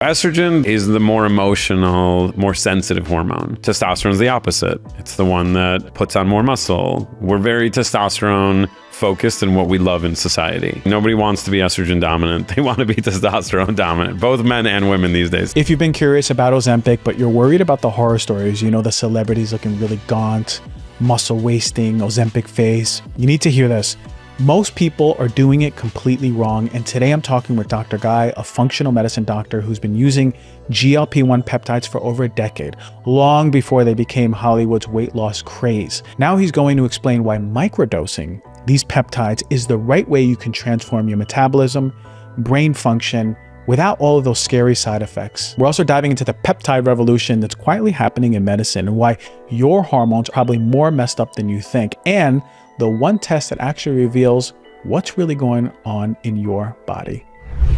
Estrogen is the more emotional, more sensitive hormone. Testosterone is the opposite. It's the one that puts on more muscle. We're very testosterone focused in what we love in society. Nobody wants to be estrogen dominant. They want to be testosterone dominant, both men and women these days. If you've been curious about Ozempic, but you're worried about the horror stories, you know, the celebrities looking really gaunt, muscle wasting, Ozempic face, you need to hear this. Most people are doing it completely wrong. And today I'm talking with Dr. Guy, a functional medicine doctor who's been using GLP-1 peptides for over a decade, long before they became Hollywood's weight loss craze. Now he's going to explain why microdosing these peptides is the right way you can transform your metabolism, brain function, without all of those scary side effects. We're also diving into the peptide revolution that's quietly happening in medicine and why your hormones are probably more messed up than you think, and the one test that actually reveals what's really going on in your body.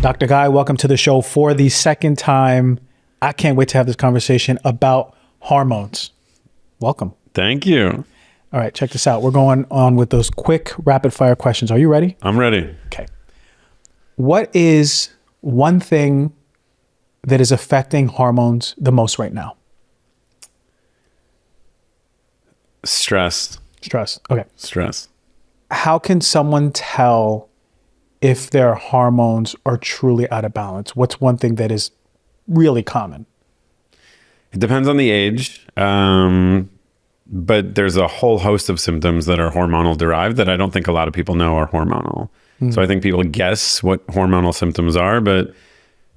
Dr. Guy, welcome to the show for the second time. I can't wait to have this conversation about hormones. Welcome. Thank you. All right, check this out. We're going on with those quick rapid fire questions. Are you ready? I'm ready. Okay. What is one thing that is affecting hormones the most right now? Stress. Stress. Okay. Stress. How can someone tell if their hormones are truly out of balance? What's one thing that is really common? It depends on the age, but there's a whole host of symptoms that are hormonal derived that I don't think a lot of people know are hormonal. So I think people guess what hormonal symptoms are, but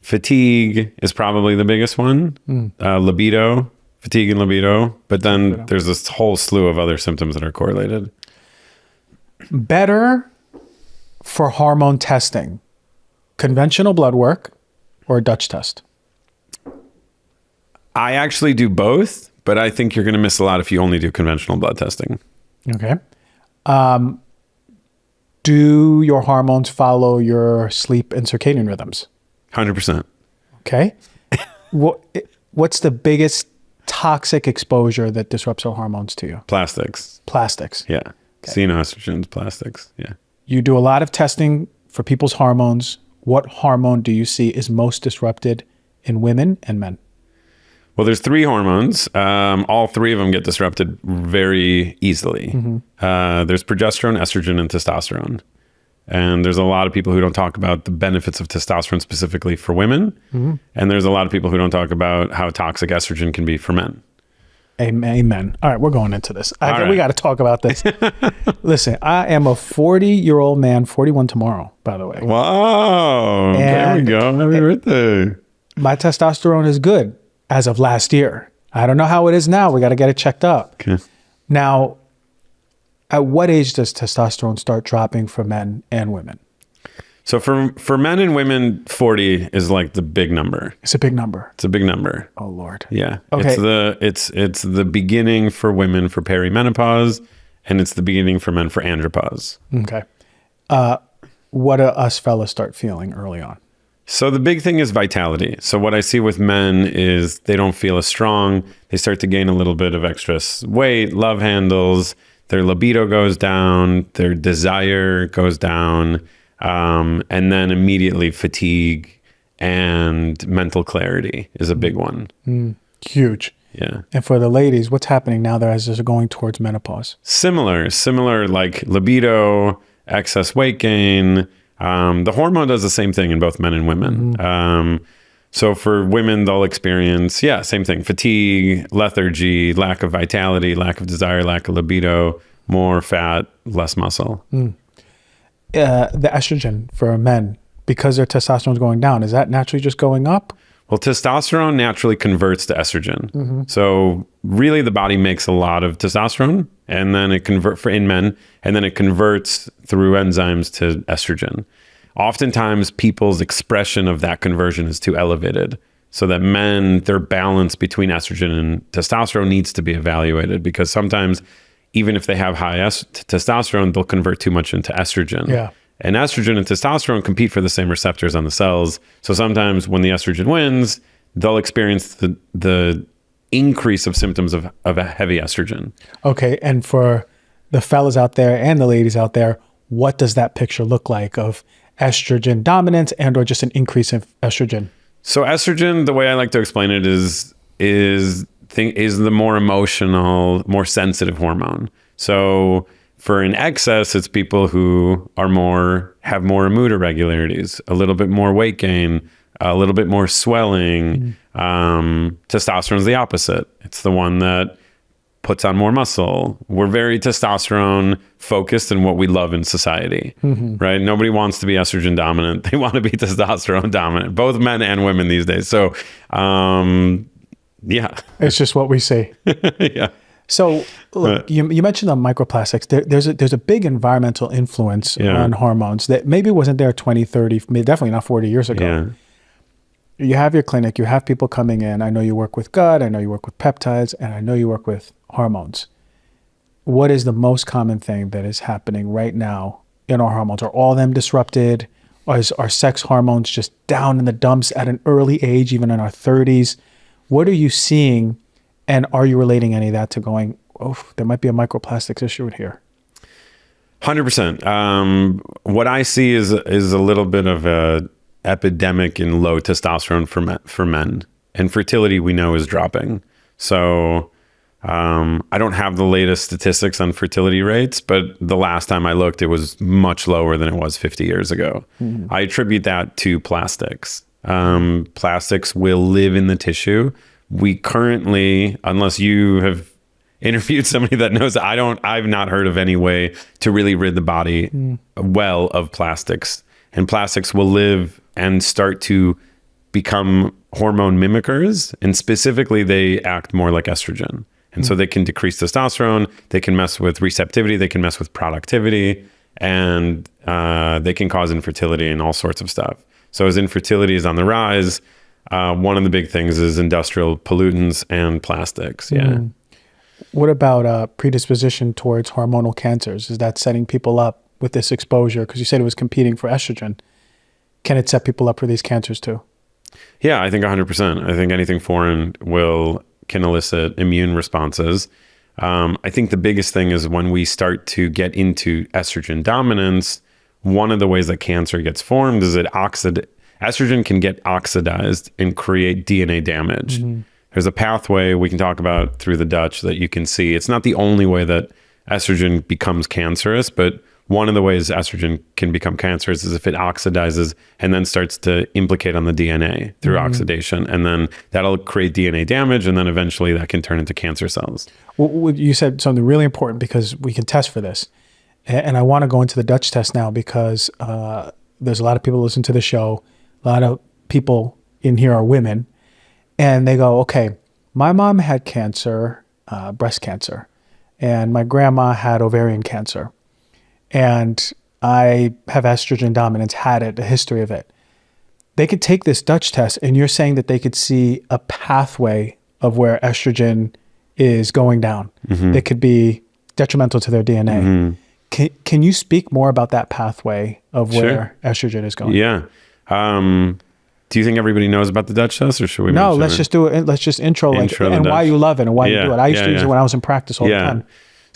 fatigue is probably the biggest one. Libido, fatigue and libido, but then there's this whole slew of other symptoms that are correlated. Better for hormone testing, conventional blood work or a Dutch test? I actually do both, but I think you're going to miss a lot if you only do conventional blood testing. Okay. Do your hormones follow your sleep and circadian rhythms? 100%. Okay. What's the biggest toxic exposure that disrupts our hormones to you? Plastics. Plastics. Yeah. Okay. Xenoestrogens, plastics. Yeah. You do a lot of testing for people's hormones. What hormone do you see is most disrupted in women and men? Well, there's three hormones. All three of them get disrupted very easily. There's progesterone, estrogen, and testosterone. And there's a lot of people who don't talk about the benefits of testosterone specifically for women. And there's a lot of people who don't talk about how toxic estrogen can be for men. Amen. All right, we're going into this. We right. got to talk about this. Listen, I am a 40-year-old man, 41 tomorrow, by the way. Wow. There we go. Happy birthday. My testosterone is good as of last year. I don't know how it is now. We got to get it checked up. Okay. Now, at what age does testosterone start dropping for men and women? So for men and women, 40 is like the big number. It's a big number. It's a big number. Oh, Lord. Yeah. Okay. It's the beginning for women for perimenopause, and it's the beginning for men for andropause. Okay. What do us fellas start feeling early on? So the big thing is vitality. So what I see with men is they don't feel as strong. They start to gain a little bit of extra weight, love handles, their libido goes down, their desire goes down, and then immediately fatigue and mental clarity is a big one. Huge. Yeah. And for the ladies, what's happening now that as they're going towards menopause? Similar like libido, excess weight gain. The hormone does the same thing in both men and women. So for women, they'll experience, same thing, fatigue, lethargy, lack of vitality, lack of desire, lack of libido, more fat, less muscle. The estrogen for men, because their testosterone is going down, is that naturally just going up? Well, testosterone naturally converts to estrogen. So really the body makes a lot of testosterone and then it in men, and then it converts through enzymes to estrogen. Oftentimes people's expression of that conversion is too elevated, so that men, their balance between estrogen and testosterone needs to be evaluated, because sometimes even if they have high testosterone, they'll convert too much into estrogen. Yeah. And estrogen and testosterone compete for the same receptors on the cells. So sometimes when the estrogen wins, they'll experience the increase of symptoms of a heavy estrogen. Okay. And for the fellas out there and the ladies out there, what does that picture look like of estrogen dominance and or just an increase in estrogen? So estrogen, the way I like to explain it is the more emotional, more sensitive hormone. So for an excess, it's people who have more mood irregularities, a little bit more weight gain, a little bit more swelling. Testosterone is the opposite. It's the one that puts on more muscle. We're very testosterone focused in what we love in society, right? Nobody wants to be estrogen dominant. They want to be testosterone dominant, both men and women these days. So, yeah. It's just what we see. Yeah. So look, you mentioned the microplastics. There's a big environmental influence on hormones that maybe wasn't there 20, 30, definitely not 40 years ago. Yeah. You have your clinic, you have people coming in. I know you work with gut, I know you work with peptides, and I know you work with hormones. What is the most common thing that is happening right now in our hormones? Are all of them disrupted? Are sex hormones just down in the dumps at an early age, even in our 30s? What are you seeing, and are you relating any of that to going, oh, there might be a microplastics issue here? 100%. What I see is a little bit of a epidemic in low testosterone for men, and fertility we know is dropping. So I don't have the latest statistics on fertility rates, but the last time I looked, it was much lower than it was 50 years ago. I attribute that to plastics. Plastics will live in the tissue. We currently, unless you have interviewed somebody that knows, I've not heard of any way to really rid the body well of plastics. And plastics will live and start to become hormone mimickers. And specifically, they act more like estrogen. And so they can decrease testosterone, they can mess with receptivity, they can mess with productivity, and they can cause infertility and all sorts of stuff. So as infertility is on the rise, one of the big things is industrial pollutants and plastics. Yeah. What about predisposition towards hormonal cancers? Is that setting people up with this exposure? Because you said it was competing for estrogen. Can it set people up for these cancers too? Yeah, I think 100%. I think anything foreign can elicit immune responses. I think the biggest thing is when we start to get into estrogen dominance, one of the ways that cancer gets formed is estrogen can get oxidized and create DNA damage. There's a pathway we can talk about through the Dutch that you can see. It's not the only way that estrogen becomes cancerous, but one of the ways estrogen can become cancerous is if it oxidizes and then starts to implicate on the DNA through oxidation. And then that'll create DNA damage, and then eventually that can turn into cancer cells. Well, you said something really important because we can test for this. And I want to go into the Dutch test now because there's a lot of people listen to the show. A lot of people in here are women. And they go, okay, my mom had cancer, breast cancer, and my grandma had ovarian cancer. And I have estrogen dominance, had it, a history of it. They could take this Dutch test, and you're saying that they could see a pathway of where estrogen is going down. That could be detrimental to their DNA. Can you speak more about that pathway of where estrogen is going? Yeah. Do you think everybody knows about the Dutch test, or should we? No, let's just do it. Let's just intro and why you love it and why you do it. I used to use it when I was in practice all the time.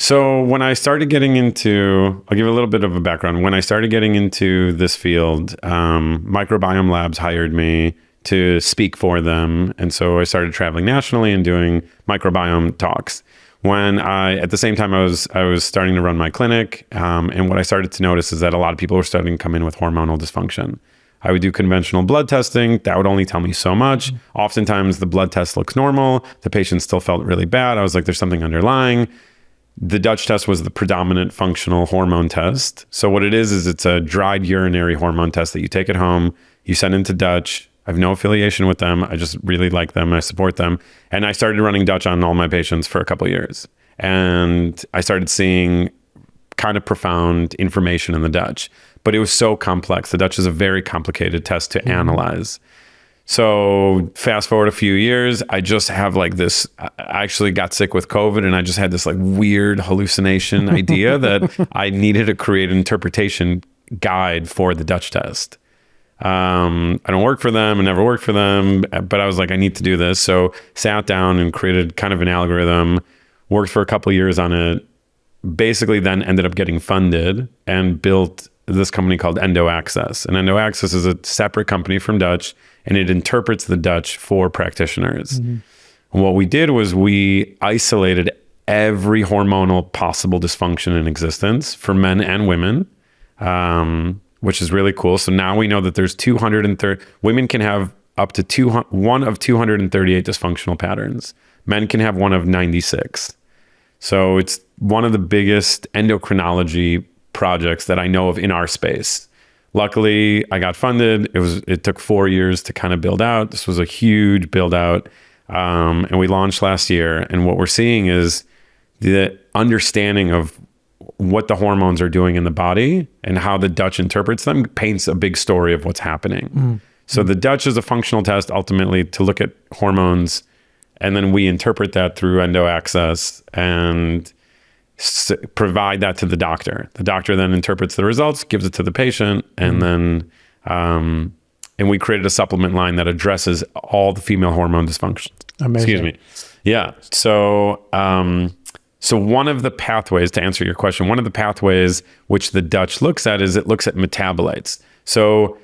So when I started getting into, I'll give a little bit of a background. When I started getting into this field, microbiome labs hired me to speak for them. And so I started traveling nationally and doing microbiome talks. At the same time, I was starting to run my clinic. And what I started to notice is that a lot of people were starting to come in with hormonal dysfunction. I would do conventional blood testing. That would only tell me so much. Oftentimes the blood test looks normal. The patient still felt really bad. I was like, there's something underlying. The Dutch test was the predominant functional hormone test. So what it is it's a dried urinary hormone test that you take at home, you send into Dutch. I have no affiliation with them. I just really like them. I support them. And I started running Dutch on all my patients for a couple of years. And I started seeing kind of profound information in the Dutch, but it was so complex. The Dutch is a very complicated test to analyze. So fast forward a few years, I just have like this, I actually got sick with COVID, and I just had this like weird hallucination idea that I needed to create an interpretation guide for the Dutch test. I don't work for them, I never worked for them, but I was like, I need to do this. So sat down and created kind of an algorithm, worked for a couple of years on it, basically then ended up getting funded and built this company called Endo Access. And Endo Access is a separate company from Dutch. and it interprets the Dutch for practitioners. And what we did was we isolated every hormonal possible dysfunction in existence for men and women, which is really cool. So now we know that there's 230, women can have up to one of 238 dysfunctional patterns. Men can have one of 96. So it's one of the biggest endocrinology projects that I know of in our space. Luckily, I got funded. It took 4 years to kind of build out. This was a huge build out. And we launched last year. And what we're seeing is the understanding of what the hormones are doing in the body and how the Dutch interprets them paints a big story of what's happening. So the Dutch is a functional test ultimately to look at hormones, and then we interpret that through endo access and provide that to the doctor. The doctor then interprets the results, gives it to the patient, and then and we created a supplement line that addresses all the female hormone dysfunction. Amazing. Excuse me. Yeah. So so one of the pathways, to answer your question, one of the pathways which the Dutch looks at is it looks at metabolites. So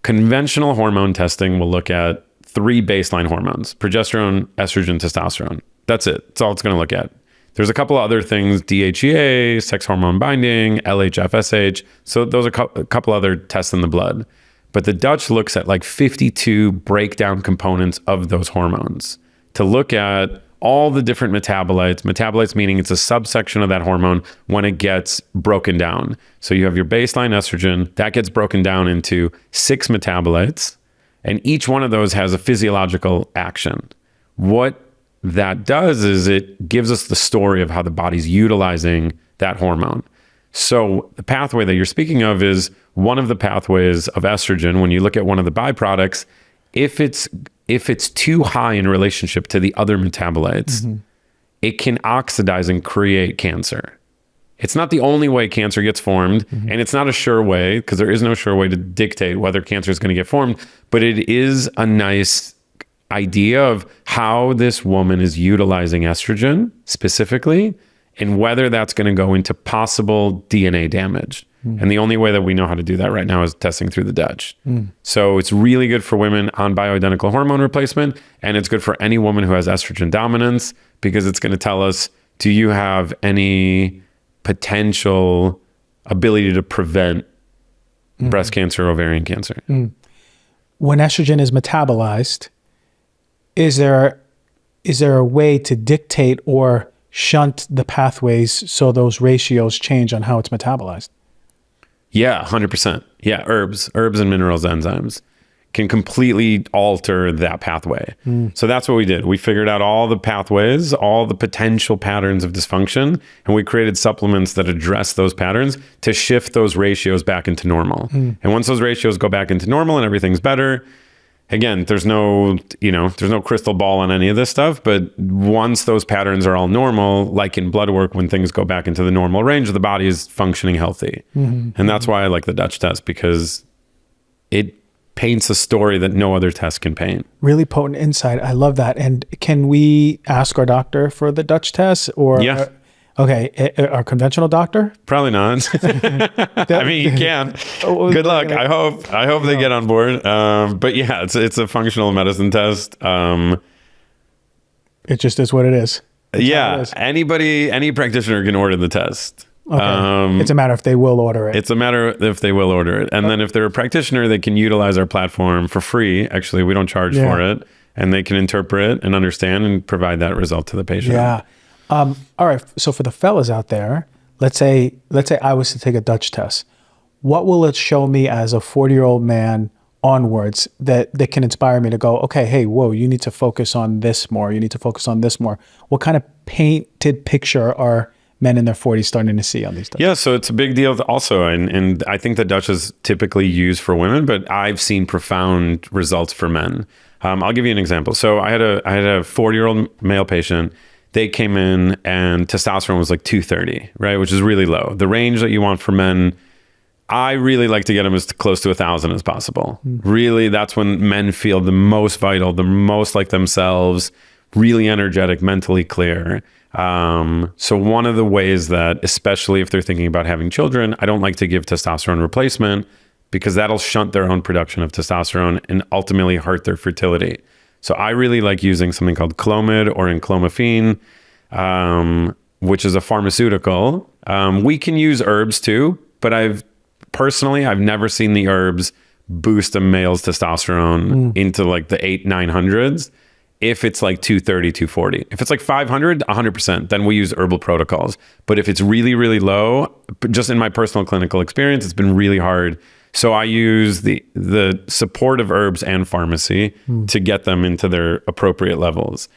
conventional hormone testing will look at 3 baseline hormones: progesterone, estrogen, testosterone. That's it. That's all it's going to look at. There's a couple of other things: DHEA, sex hormone binding, LH, FSH. So those are a couple other tests in the blood. But the Dutch looks at like 52 breakdown components of those hormones to look at all the different metabolites. Metabolites meaning it's a subsection of that hormone when it gets broken down. So you have your baseline estrogen, that gets broken down into 6 metabolites, and each one of those has a physiological action. What that does is it gives us the story of how the body's utilizing that hormone. So the pathway that you're speaking of is one of the pathways of estrogen. When you look at one of the byproducts, if it's too high in relationship to the other metabolites, it can oxidize and create cancer. It's not the only way cancer gets formed, and it's not a sure way, because there is no sure way to dictate whether cancer is going to get formed, but it is a nice idea of how this woman is utilizing estrogen specifically, and whether that's going to go into possible DNA damage. And the only way that we know how to do that right now is testing through the Dutch. So it's really good for women on bioidentical hormone replacement, and it's good for any woman who has estrogen dominance, because it's going to tell us, do you have any potential ability to prevent breast cancer, ovarian cancer? When estrogen is metabolized, is there a way to dictate or shunt the pathways so those ratios change on how it's metabolized? Yeah, 100%. Yeah, herbs and minerals, enzymes can completely alter that pathway. So that's what we did. We figured out all the pathways, all the potential patterns of dysfunction, and we created supplements that address those patterns to shift those ratios back into normal. And once those ratios go back into normal and everything's better, again, there's no crystal ball on any of this stuff, but once those patterns are all normal, like in blood work, when things go back into the normal range, the body is functioning healthy. And that's why I like the Dutch test, because it paints a story that no other test can paint. Really potent insight. I love that. And can we ask our doctor for the Dutch test? Or Yeah. Okay, our conventional doctor? Probably not. I mean, you can. Good luck. I hope they get on board. But yeah, it's a functional medicine test. It just is what it is. Yeah, any practitioner can order the test. Okay. It's a matter if they will order it. It's a matter if they will order it. And then if they're a practitioner, they can utilize our platform for free. Actually, we don't charge for it. And they can interpret and understand and provide that result to the patient. Yeah. All right. So for the fellas out there, let's say I was to take a Dutch test. What will it show me as a 40-year-old man onwards that can inspire me to go, okay, hey, whoa, you need to focus on this more. You need to focus on this more. What kind of painted picture are men in their 40s starting to see on these tests? Yeah, so it's a big deal also. And I think the Dutch is typically used for women, but I've seen profound results for men. I'll give you an example. So I had a 40-year-old male patient. They came in and testosterone was like 230, right? Which is really low. The range that you want for men, I really like to get them as close to 1,000 as possible. Really, that's when men feel the most vital, the most like themselves, really energetic, mentally clear. So one of the ways that, especially if they're thinking about having children, I don't like to give testosterone replacement because that'll shunt their own production of testosterone and ultimately hurt their fertility. So I really like using something called Clomid or enclomiphene, which is a pharmaceutical. We can use herbs too, but I've never seen the herbs boost a male's testosterone into like the 800-900s. If it's like 230, 240, if it's like 500, 100%, then we use herbal protocols. But if it's really, really low, just in my personal clinical experience, it's been really hard. So I use the support of herbs and pharmacy to get them into their appropriate levels.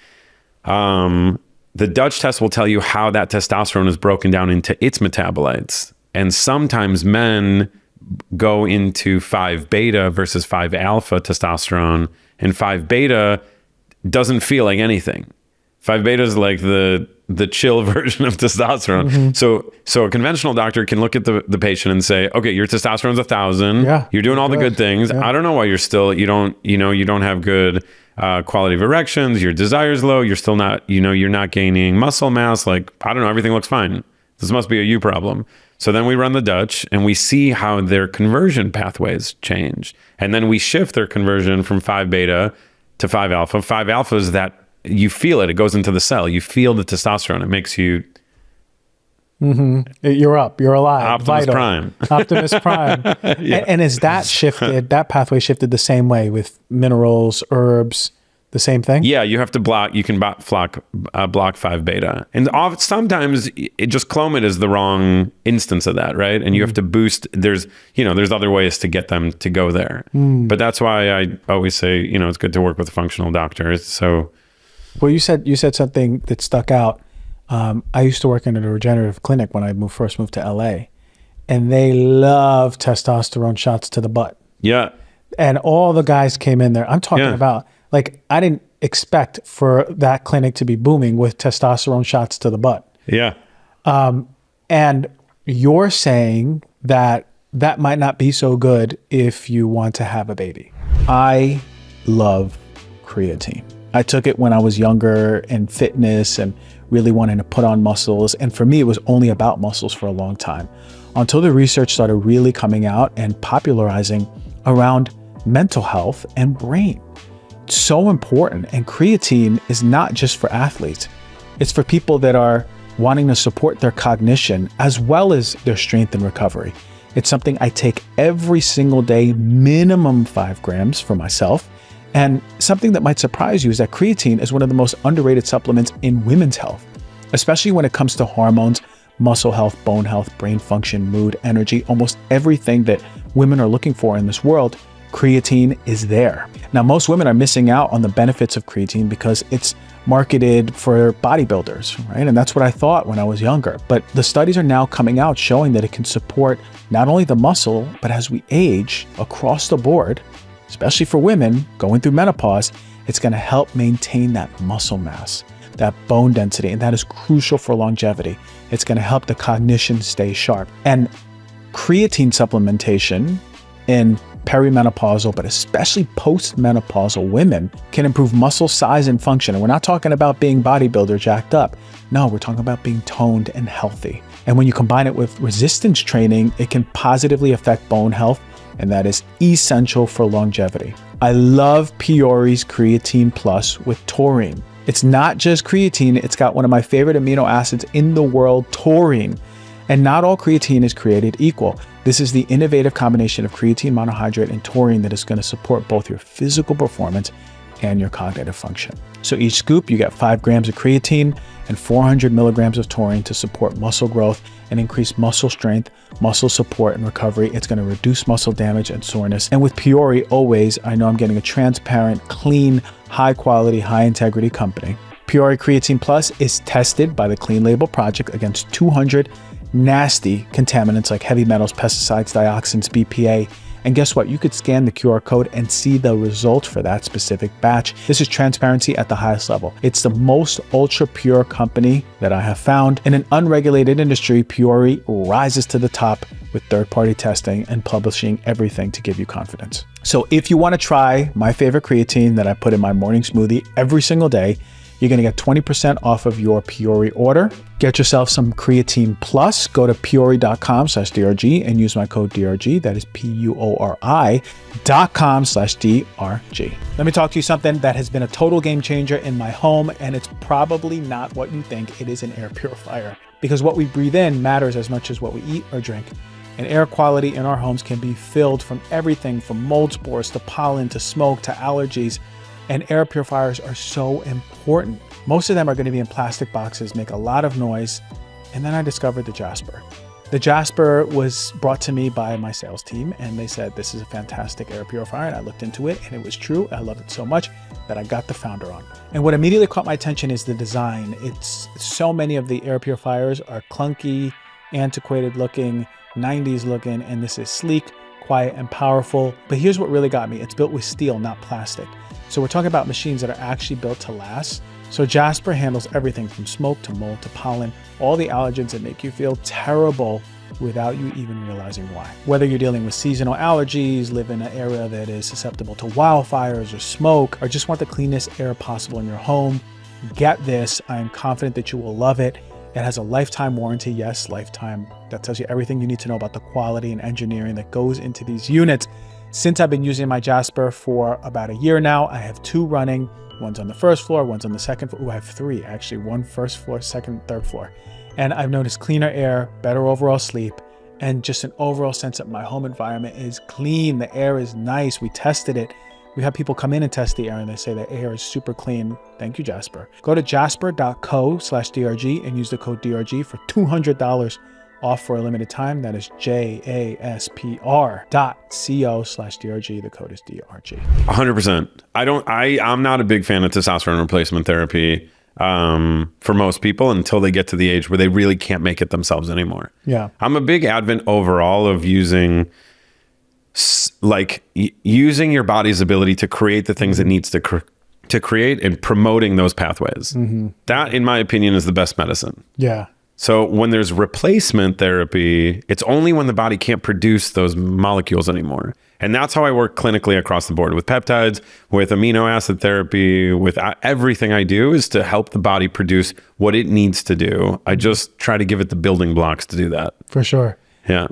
The Dutch test will tell you how that testosterone is broken down into its metabolites. And sometimes men go into 5-beta versus 5-alpha testosterone, and 5-beta doesn't feel like anything. 5-beta is like the chill version of testosterone. So a conventional doctor can look at the patient and say, okay, your testosterone's 1,000. Yeah, you're doing all the good things. Yeah. I don't know why you don't have good quality of erections. Your desire's low. You're still not, you're not gaining muscle mass. Like, I don't know, everything looks fine. This must be a you problem. So then we run the Dutch and we see how their conversion pathways change. And then we shift their conversion from 5-beta to 5-alpha. 5-alpha is that you feel it. It goes into the cell. You feel the testosterone. It makes you... You're up. You're alive. Optimus Prime. Optimus Prime. Yeah. And is that shifted, that pathway shifted the same way with minerals, herbs, the same thing? Yeah, you have to block, you can block 5-beta. And sometimes it just Clomid is the wrong instance of that, right? And you have to boost, there's other ways to get them to go there. But that's why I always say, it's good to work with a functional doctor. So... Well, you said something that stuck out. I used to work in a regenerative clinic when I first moved to LA, and they love testosterone shots to the butt. Yeah. And all the guys came in there. I'm talking about, like, I didn't expect for that clinic to be booming with testosterone shots to the butt. Yeah. And you're saying that might not be so good if you want to have a baby. I love creatine. I took it when I was younger in fitness and really wanting to put on muscles. And for me, it was only about muscles for a long time until the research started really coming out and popularizing around mental health and brain. It's so important. And creatine is not just for athletes. It's for people that are wanting to support their cognition as well as their strength and recovery. It's something I take every single day, minimum 5 grams for myself. And something that might surprise you is that creatine is one of the most underrated supplements in women's health, especially when it comes to hormones, muscle health, bone health, brain function, mood, energy, almost everything that women are looking for in this world. Creatine is there. Now, most women are missing out on the benefits of creatine because it's marketed for bodybuilders, right? And that's what I thought when I was younger. But the studies are now coming out showing that it can support not only the muscle, but as we age across the board, especially for women going through menopause, it's going to help maintain that muscle mass, that bone density, and that is crucial for longevity. It's going to help the cognition stay sharp. And creatine supplementation in perimenopausal, but especially postmenopausal women can improve muscle size and function. And we're not talking about being bodybuilder jacked up. No, we're talking about being toned and healthy. And when you combine it with resistance training, it can positively affect bone health, and that is essential for longevity. I love Peori's Creatine Plus with taurine. It's not just creatine, it's got one of my favorite amino acids in the world, taurine. And not all creatine is created equal. This is the innovative combination of creatine monohydrate and taurine that is going to support both your physical performance and your cognitive function. So each scoop, you get 5 grams of creatine and 400 milligrams of taurine to support muscle growth and increase muscle strength, muscle support, and recovery. It's going to reduce muscle damage and soreness. And with Peori, always, I know I'm getting a transparent, clean, high quality, high integrity company. Peori Creatine Plus is tested by the Clean Label Project against 200 nasty contaminants like heavy metals, pesticides, dioxins, BPA. And guess what? You could scan the QR code and see the results for that specific batch. This is transparency at the highest level. It's the most ultra pure company that I have found. In an unregulated industry, Peori rises to the top with third-party testing and publishing everything to give you confidence. So if you want to try my favorite creatine that I put in my morning smoothie every single day, You're going to get 20% off of your Piori order. Get yourself some creatine plus. Go to piori.com/DRG and use my code DRG. That is PUORI.com/DRG. Let me talk to you something that has been a total game changer in my home, and it's probably not what you think. It is an air purifier, because what we breathe in matters as much as what we eat or drink. And air quality in our homes can be filled from everything from mold spores to pollen to smoke to allergies. And air purifiers are so important. Most of them are going to be in plastic boxes, make a lot of noise. And then I discovered the JASPR. The JASPR was brought to me by my sales team, and they said, this is a fantastic air purifier. And I looked into it, and it was true. I loved it so much that I got the founder on. And what immediately caught my attention is the design. It's so many of the air purifiers are clunky, antiquated looking, 90s looking, and this is sleek, quiet, and powerful. But here's what really got me. It's built with steel, not plastic. So we're talking about machines that are actually built to last. So JASPR handles everything from smoke to mold to pollen, all the allergens that make you feel terrible without you even realizing why. Whether you're dealing with seasonal allergies, live in an area that is susceptible to wildfires or smoke, or just want the cleanest air possible in your home, get this. I am confident that you will love it. It has a lifetime warranty. Yes, lifetime. That tells you everything you need to know about the quality and engineering that goes into these units. Since I've been using my JASPR for about a year now, I have 2 running. One's on the first floor, one's on the second floor. Ooh, I have 3 actually, 1 first floor, second, third floor. And I've noticed cleaner air, better overall sleep, and just an overall sense that my home environment is clean. The air is nice. We tested it. We have people come in and test the air, and they say the air is super clean. Thank you, JASPR. Go to jasper.co/DRG and use the code DRG for $200 off for a limited time. That is JASPR.co/DRG. The code is DRG. 100%. I'm not a big fan of testosterone replacement therapy for most people until they get to the age where they really can't make it themselves anymore. Yeah. I'm a big advocate overall of using using your body's ability to create the things it needs to create and promoting those pathways. Mm-hmm. That, in my opinion, is the best medicine. Yeah. So when there's replacement therapy, it's only when the body can't produce those molecules anymore. And that's how I work clinically across the board with peptides, with amino acid therapy, with everything I do is to help the body produce what it needs to do. I just try to give it the building blocks to do that. For sure. Yeah.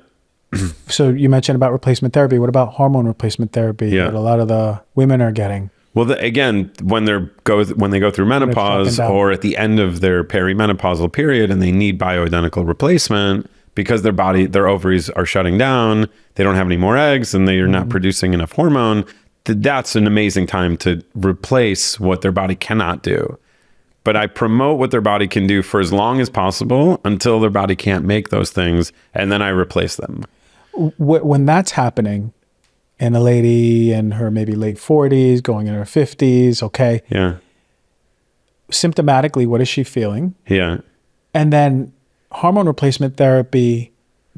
So you mentioned about replacement therapy. What about hormone replacement therapy that a lot of the women are getting? Well, again, when they go through menopause or at the end of their perimenopausal period and they need bioidentical replacement because their ovaries are shutting down, they don't have any more eggs, and they're not producing enough hormone, that's an amazing time to replace what their body cannot do. But I promote what their body can do for as long as possible until their body can't make those things, and then I replace them. When that's happening, and a lady in her maybe late 40s, going in her 50s, okay. Yeah. Symptomatically, what is she feeling? Yeah. And then hormone replacement therapy,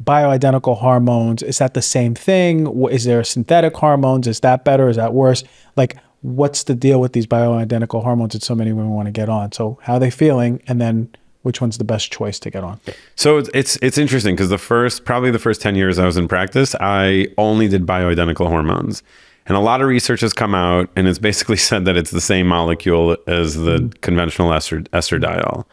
bioidentical hormones, is that the same thing? Is there synthetic hormones? Is that better? Is that worse? Like, what's the deal with these bioidentical hormones that so many women want to get on? So how are they feeling? And then which one's the best choice to get on? So it's interesting because probably the first 10 years I was in practice, I only did bioidentical hormones. And a lot of research has come out and it's basically said that it's the same molecule as the conventional estradiol.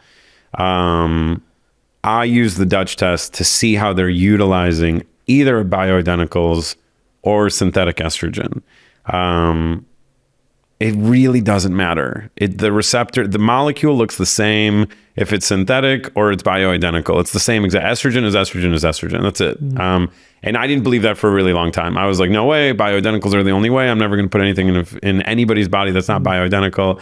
I use the Dutch test to see how they're utilizing either bioidenticals or synthetic estrogen. It really doesn't matter. The receptor, the molecule looks the same if it's synthetic or it's bioidentical. It's the same exact. Estrogen is estrogen is estrogen. That's it. And I didn't believe that for a really long time. I was like, no way, bioidenticals are the only way. I'm never going to put anything in anybody's body that's not bioidentical.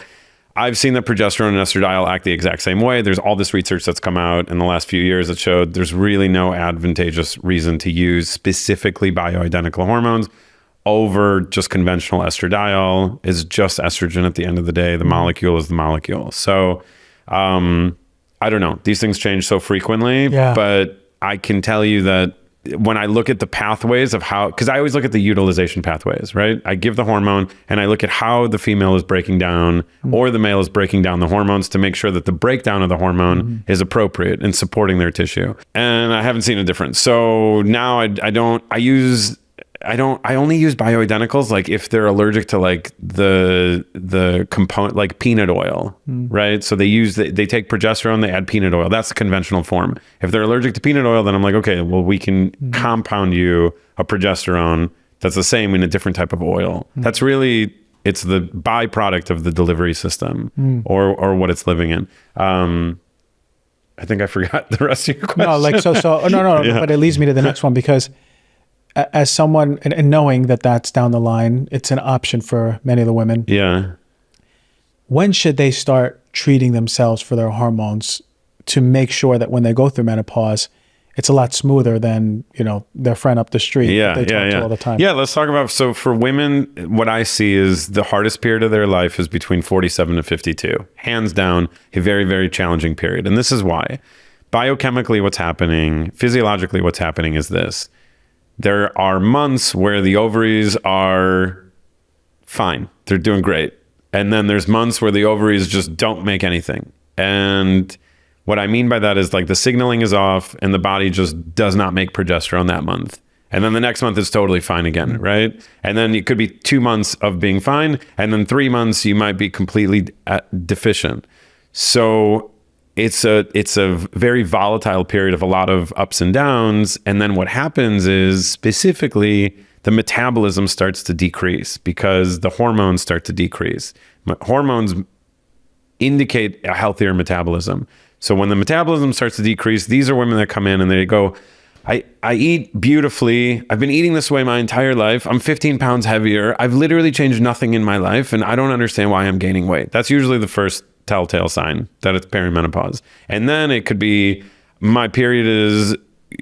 I've seen that progesterone and estradiol act the exact same way. There's all this research that's come out in the last few years that showed there's really no advantageous reason to use specifically bioidentical hormones over just conventional estradiol. Is just estrogen at the end of the day. The molecule is the molecule. So I don't know. These things change so frequently, but I can tell you that when I look at the pathways of how, because I always look at the utilization pathways, right? I give the hormone and I look at how the female is breaking down or the male is breaking down the hormones to make sure that the breakdown of the hormone is appropriate and supporting their tissue. And I haven't seen a difference. So now I use I only use bioidenticals like if they're allergic to like the component, like peanut oil, right? So they take progesterone, they add peanut oil. That's the conventional form. If they're allergic to peanut oil, then I'm like, okay, well, we can compound you a progesterone that's the same in a different type of oil. That's really, it's the byproduct of the delivery system or what it's living in. I think I forgot the rest of your question. No, like, no, Yeah. but it leads me to the next one, because as someone, and knowing that that's down the line, it's an option for many of the women. Yeah. When should they start treating themselves for their hormones to make sure that when they go through menopause, it's a lot smoother than, you know, their friend up the street that they talk to all the time? Yeah, let's talk about, so for women, what I see is the hardest period of their life is between 47 to 52. Hands down, a very, very challenging period. And this is why. Biochemically, what's happening, physiologically, what's happening is this. There are months where the ovaries are fine. They're doing great. And then there's months where the ovaries just don't make anything. And what I mean by that is like the signaling is off and the body just does not make progesterone that month. And then the next month is totally fine again, right? And then it could be 2 months of being fine. And then 3 months, you might be completely deficient. So it's a very volatile period of a lot of ups and downs. And then what happens is specifically the metabolism starts to decrease because the hormones start to decrease. Hormones indicate a healthier metabolism. So when the metabolism starts to decrease, these are women that come in and they go, I eat beautifully. I've been eating this way my entire life. I'm 15 pounds heavier. I've literally changed nothing in my life and I don't understand why I'm gaining weight. That's usually the first telltale sign that it's perimenopause. And then it could be my period is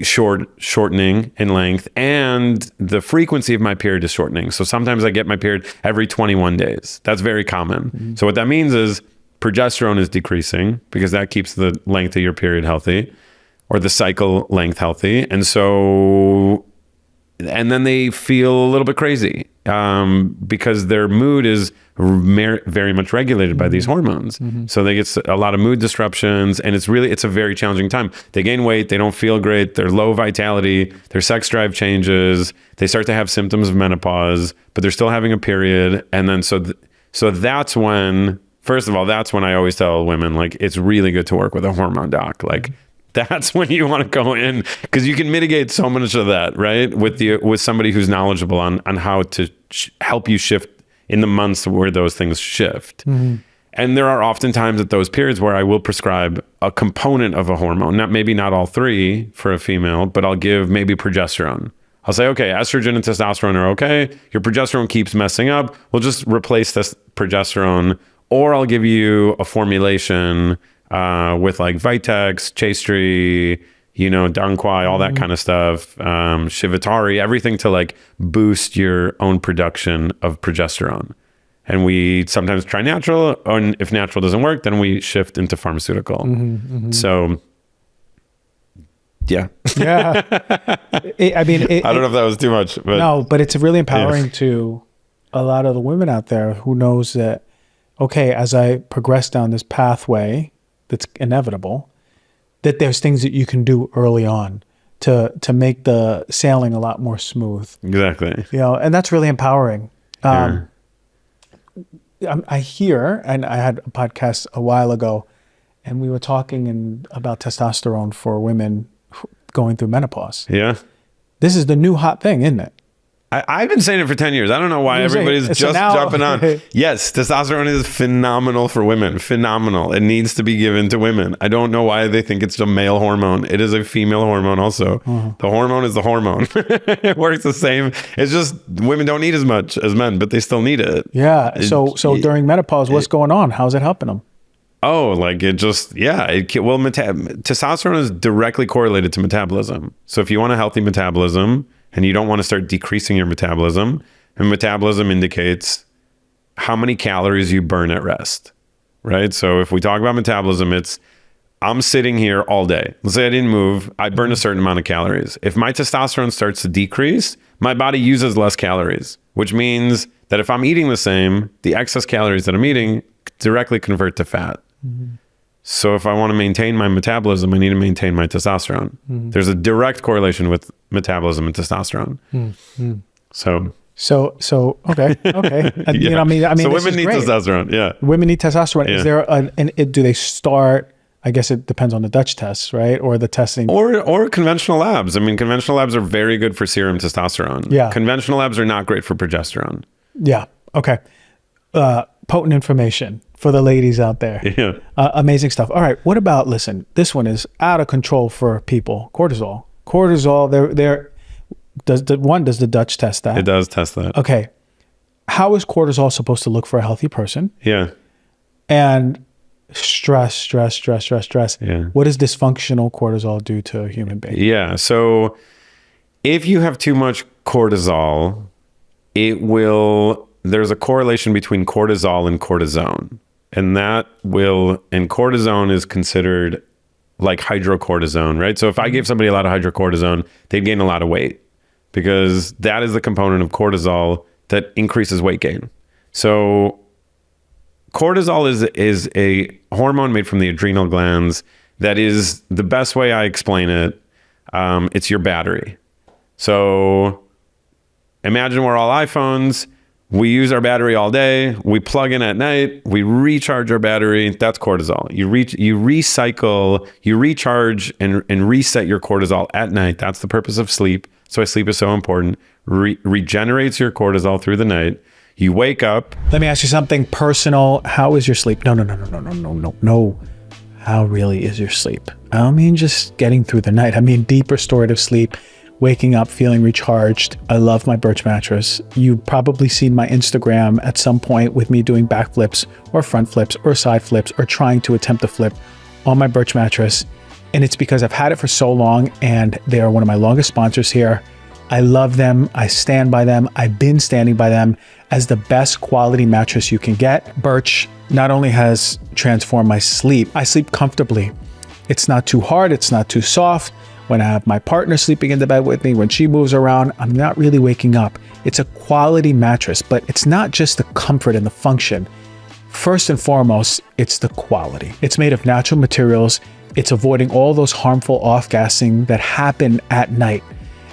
shortening in length and the frequency of my period is shortening. So sometimes I get my period every 21 days. That's very common. So what that means is progesterone is decreasing because that keeps the length of your period healthy or the cycle length healthy. And so, and then they feel a little bit crazy because their mood is very much regulated by these hormones. So they get a lot of mood disruptions and it's a very challenging time. They gain weight, they don't feel great, they're low vitality, their sex drive changes, they start to have symptoms of menopause, but they're still having a period. And then so that's when, first of all, that's when I always tell women, like, it's really good to work with a hormone doc. Like, that's when you want to go in because you can mitigate so much of that, right? With somebody who's knowledgeable on how to help you shift in the months where those things shift. And there are often times at those periods where I will prescribe a component of a hormone, maybe not all three for a female, but I'll give maybe progesterone. I'll say, okay, estrogen and testosterone are okay. Your progesterone keeps messing up. We'll just replace this progesterone. Or I'll give you a formulation with like Vitex, Chastry, Danquai, all that kind of stuff, Shivatari, everything to like boost your own production of progesterone. And we sometimes try natural, and if natural doesn't work, then we shift into pharmaceutical. So, yeah. Yeah. I don't know if that was too much. But no, but it's really empowering to a lot of the women out there who knows that, okay, as I progress down this pathway that's inevitable, that there's things that you can do early on to make the sailing a lot more smooth. Exactly. And that's really empowering. I hear, and I had a podcast a while ago, and we were talking about testosterone for women going through menopause. Yeah. This is the new hot thing, isn't it? I've been saying it for 10 years. I don't know why everybody's just jumping on. Yes, testosterone is phenomenal for women. Phenomenal. It needs to be given to women. I don't know why they think it's a male hormone. It is a female hormone also. The hormone is the hormone. It works the same. It's just women don't need as much as men, but they still need it. Yeah. So during menopause, what's going on? How's it helping them? Oh, like it just, testosterone is directly correlated to metabolism. So if you want a healthy metabolism, and you don't want to start decreasing your metabolism, and metabolism indicates how many calories you burn at rest, right? So if we talk about metabolism, it's I'm sitting here all day. Let's say I didn't move. I burn a certain amount of calories. If my testosterone starts to decrease, my body uses less calories, which means that if I'm eating the same, the excess calories that I'm eating directly convert to fat. So if I want to maintain my metabolism, I need to maintain my testosterone. There's a direct correlation with metabolism and testosterone. So okay. yeah. You know, I mean, so this women is need great. testosterone. Yeah. Women need testosterone. Yeah. Is there do they start? I guess it depends on the Dutch tests, right? Or the testing. Or conventional labs. I mean, conventional labs are very good for serum testosterone. Yeah. Conventional labs are not great for progesterone. Yeah. Okay. Potent information for the ladies out there. Yeah. Amazing stuff. All right. What about, listen, this one is out of control for people. Cortisol. Does the Dutch test that? It does test that. Okay. How is cortisol supposed to look for a healthy person? Yeah. And stress. Yeah. What does dysfunctional cortisol do to a human being? Yeah. So if you have too much cortisol, there's a correlation between cortisol and cortisone. And cortisone is considered like hydrocortisone, right? So if I gave somebody a lot of hydrocortisone, they'd gain a lot of weight because that is the component of cortisol that increases weight gain. So cortisol is a hormone made from the adrenal glands. That is the best way I explain it. It's your battery. So imagine we're all iPhones. We use our battery all day. We plug in at night. We recharge our battery. That's cortisol. You recycle, you recharge and reset your cortisol at night. That's the purpose of sleep. So sleep is so important. Regenerates your cortisol through the night. You wake up. Let me ask you something personal. How is your sleep? No. How really is your sleep? I don't mean just getting through the night. I mean deep restorative sleep, waking up feeling recharged. I love my Birch mattress. You've probably seen my Instagram at some point with me doing back flips or front flips or side flips or trying to attempt a flip on my Birch mattress. And it's because I've had it for so long and they are one of my longest sponsors here. I love them. I stand by them. I've been standing by them as the best quality mattress you can get. Birch not only has transformed my sleep, I sleep comfortably. It's not too hard. It's not too soft. When I have my partner sleeping in the bed with me, when she moves around, I'm not really waking up. It's a quality mattress, but it's not just the comfort and the function. First and foremost, it's the quality. It's made of natural materials. It's avoiding all those harmful off-gassing that happen at night.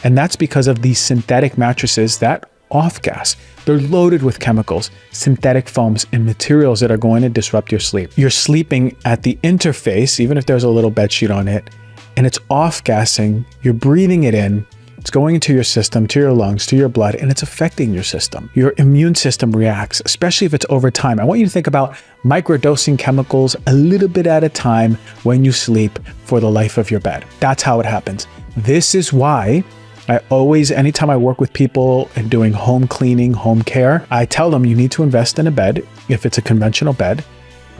And that's because of these synthetic mattresses that off-gas. They're loaded with chemicals, synthetic foams, and materials that are going to disrupt your sleep. You're sleeping at the interface, even if there's a little bed sheet on it, and it's off-gassing. You're breathing it in. It's going into your system, to your lungs, to your blood, and it's affecting your system. Your immune system reacts, especially if it's over time. I want you to think about microdosing chemicals a little bit at a time when you sleep for the life of your bed. That's how it happens. This is why I always, anytime I work with people and doing home cleaning, home care, I tell them you need to invest in a bed, if it's a conventional bed,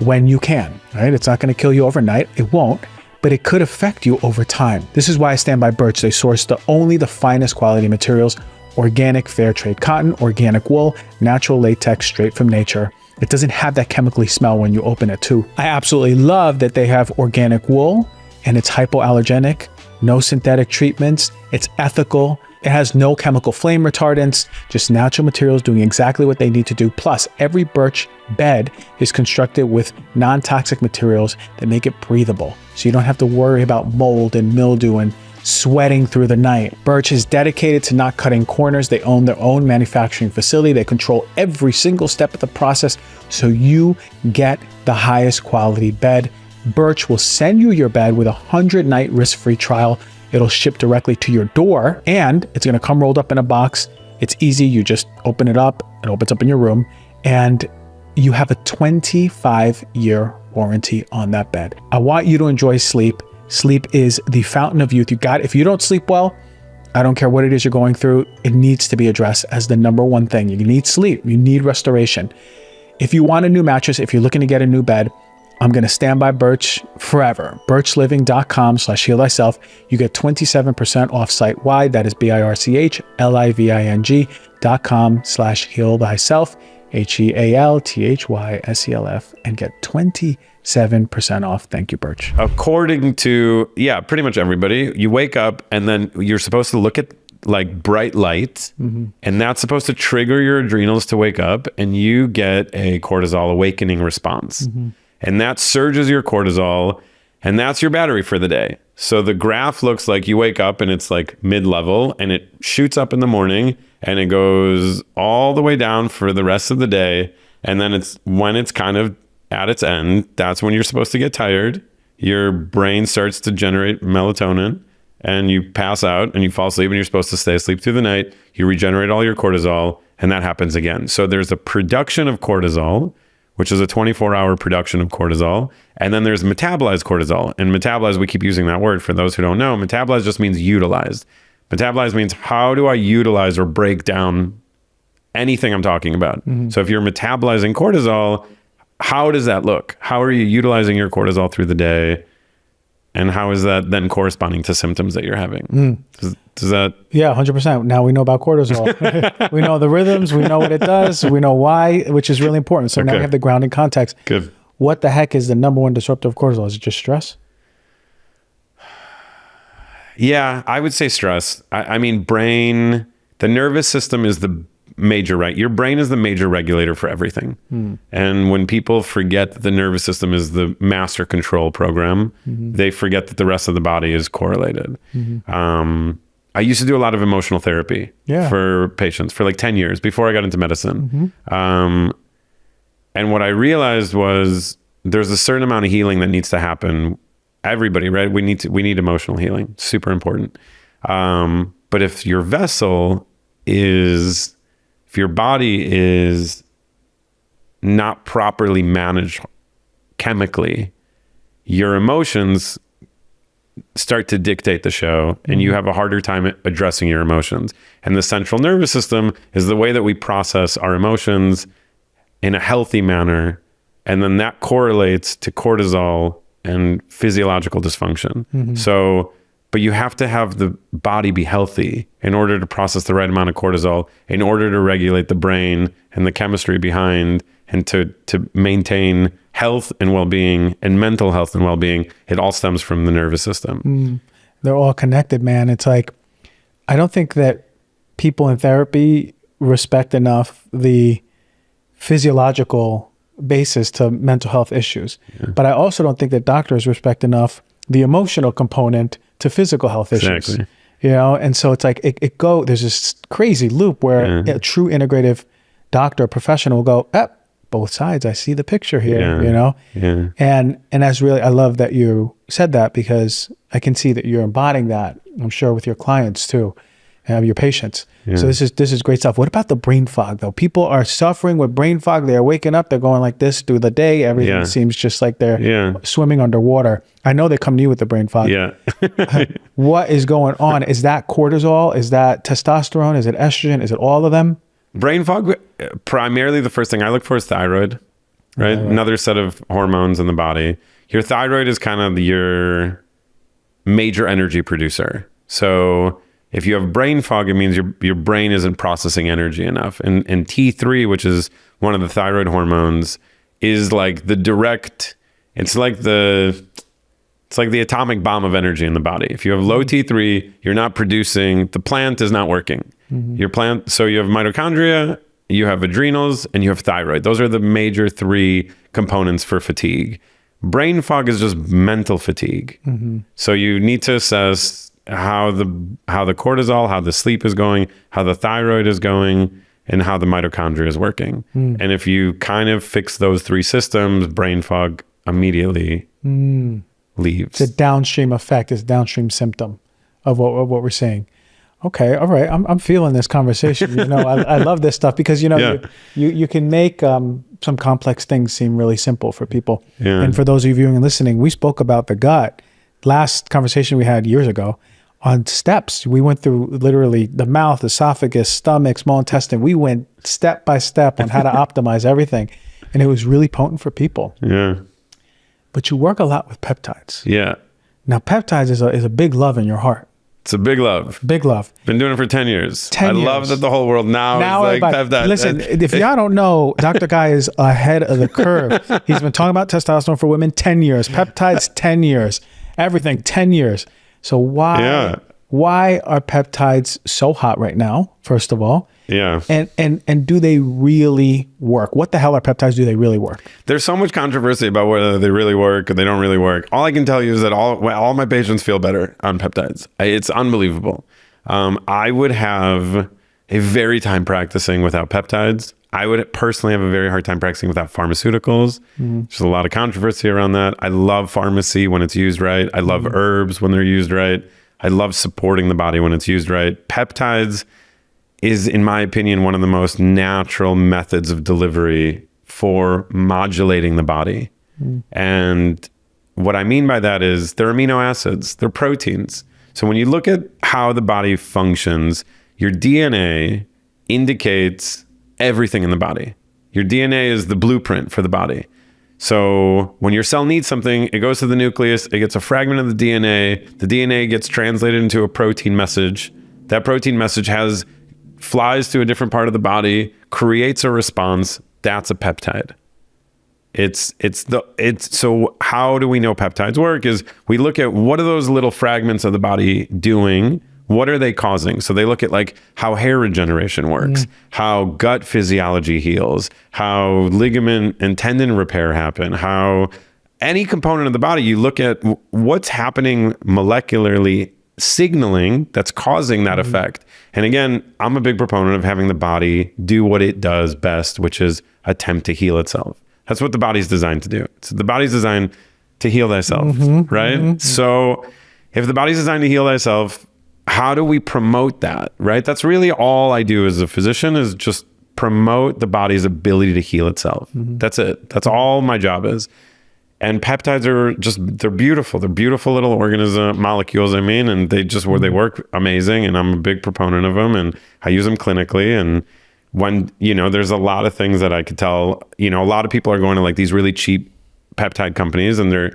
when you can, right? It's not going to kill you overnight. It won't, but it could affect you over time. This is why I stand by Birch. They source only the finest quality materials, organic fair trade cotton, organic wool, natural latex straight from nature. It doesn't have that chemically smell when you open it too. I absolutely love that they have organic wool and it's hypoallergenic. No synthetic treatments. It's ethical. It has no chemical flame retardants, just natural materials doing exactly what they need to do. Plus, every Birch bed is constructed with non-toxic materials that make it breathable. So you don't have to worry about mold and mildew and sweating through the night. Birch is dedicated to not cutting corners. They own their own manufacturing facility. They control every single step of the process so you get the highest quality bed. Birch will send you your bed with a 100-night risk-free trial. It'll ship directly to your door and it's going to come rolled up in a box. It's easy. You just open it up. It opens up in your room and you have a 25-year warranty on that bed. I want you to enjoy sleep. Sleep is the fountain of youth. If you don't sleep well, I don't care what it is you're going through, it needs to be addressed as the number one thing. You need sleep. You need restoration. If you want a new mattress, if you're looking to get a new bed, I'm going to stand by Birch forever. birchliving.com/heal-thyself. You get 27% off site-wide. That is birchliving.com/heal-thyself, HEALTHYSELF, and get 27% off. Thank you, Birch. According to, pretty much everybody, you wake up and then you're supposed to look at like bright light, and that's supposed to trigger your adrenals to wake up, and you get a cortisol awakening response. And that surges your cortisol, and that's your battery for the day. So the graph looks like you wake up and it's like mid-level, and it shoots up in the morning and it goes all the way down for the rest of the day. And then when it's kind of at its end, that's when you're supposed to get tired. Your brain starts to generate melatonin and you pass out and you fall asleep, and you're supposed to stay asleep through the night. You regenerate all your cortisol, and that happens again. So there's a production of cortisol, which is a 24-hour production of cortisol. And then there's metabolized cortisol. And metabolized, we keep using that word for those who don't know. Metabolized just means utilized. Metabolized means, how do I utilize or break down anything I'm talking about? So if you're metabolizing cortisol, how does that look? How are you utilizing your cortisol through the day? And how is that then corresponding to symptoms that you're having? Does that? Yeah, 100%. Now we know about cortisol. We know the rhythms. We know what it does. We know why, which is really important. So now we have the grounding context. Good. What the heck is the number one disruptor of cortisol? Is it just stress? Yeah, I would say stress. I mean, brain, the nervous system is the major, right? Your brain is the major regulator for everything. And when people forget that the nervous system is the master control program, they forget that the rest of the body is correlated. I used to do a lot of emotional therapy for patients for like 10 years before I got into medicine. And what I realized was there's a certain amount of healing that needs to happen. Everybody, right? We need emotional healing. Super important. But if your body is not properly managed chemically, your emotions start to dictate the show, and you have a harder time addressing your emotions. And the central nervous system is the way that we process our emotions in a healthy manner. And then that correlates to cortisol and physiological dysfunction. So, but you have to have the body be healthy in order to process the right amount of cortisol, in order to regulate the brain and the chemistry behind, and to maintain health and well-being and mental health and well-being. It all stems from the nervous system. They're all connected, man. It's like, I don't think that people in therapy respect enough the physiological basis to mental health issues. But I also don't think that doctors respect enough the emotional component to physical health issues. Exactly. You know, and so it's like there's this crazy loop where a true integrative doctor, professional will go, both sides. I see the picture here, you know? And that's really, I love that you said that, because I can see that you're embodying that, I'm sure, with your clients too, and your patients. So this is great stuff. What about the brain fog though? People are suffering with brain fog. They're waking up, they're going like this through the day. Everything seems just like they're swimming underwater. I know they come to you with the brain fog. What is going on? Is that cortisol? Is that testosterone? Is it estrogen? Is it all of them? Brain fog, primarily the first thing I look for is thyroid, right? Another set of hormones in the body. Your thyroid is kind of your major energy producer. So if you have brain fog, it means your brain isn't processing energy enough. And T3, which is one of the thyroid hormones, is like the direct, it's like the atomic bomb of energy in the body. If you have low T3, you're not producing, the plant is not working. Your plant, so you have mitochondria, you have adrenals, and you have thyroid. Those are the major three components for fatigue. Brain fog is just mental fatigue. So you need to assess how the cortisol, how the sleep is going, how the thyroid is going, and how the mitochondria is working. And if you kind of fix those three systems, brain fog immediately leaves. It's a downstream effect. It's a downstream symptom of what we're saying. Okay, all right. I'm feeling this conversation. You know, I love this stuff because, you know, you can make some complex things seem really simple for people. And for those of you viewing and listening, we spoke about the gut. Last conversation we had years ago on steps. We went through literally the mouth, esophagus, stomach, small intestine. We went step by step on how to optimize everything. And it was really potent for people. But you work a lot with peptides. Now, peptides is a big love in your heart. It's a big love. Big love. Been doing it for 10 years. 10 years. I love that the whole world now is like peptides. Listen, if y'all don't know, Dr. Guy is ahead of the curve. He's been talking about testosterone for women 10 years. Peptides, 10 years. Everything, 10 years. So why? why are peptides so hot right now, first of all? Yeah. And do they really work? What the hell are peptides? Do they really work? There's so much controversy about whether they really work or they don't really work. All I can tell you is that all my patients feel better on peptides. It's unbelievable. I would have a very time practicing without peptides. I would personally have a very hard time practicing without pharmaceuticals. There's a lot of controversy around that. I love pharmacy when it's used right. I love herbs when they're used right. I love supporting the body when it's used right. Peptides is, in my opinion, one of the most natural methods of delivery for modulating the body. And what I mean by that is they're amino acids, they're proteins. So when you look at how the body functions, your DNA indicates everything in the body. Your DNA is the blueprint for the body. So when your cell needs something, it goes to the nucleus, it gets a fragment of the DNA gets translated into a protein message. That protein message flies to a different part of the body, creates a response. That's a peptide. So how do we know peptides work is we look at what are those little fragments of the body doing? What are they causing? So they look at like how hair regeneration works, how gut physiology heals, how ligament and tendon repair happen, how any component of the body, you look at what's happening molecularly signaling that's causing that effect. And again, I'm a big proponent of having the body do what it does best, which is attempt to heal itself. That's what the body's designed to do. So the body's designed to heal thyself, right? So if the body's designed to heal thyself, how do we promote that, right? That's really all I do as a physician is just promote the body's ability to heal itself. That's it. That's all my job is. And peptides they're beautiful. They're beautiful little molecules, and they work amazing. And I'm a big proponent of them and I use them clinically. And when, there's a lot of things that I could tell, a lot of people are going to like these really cheap peptide companies and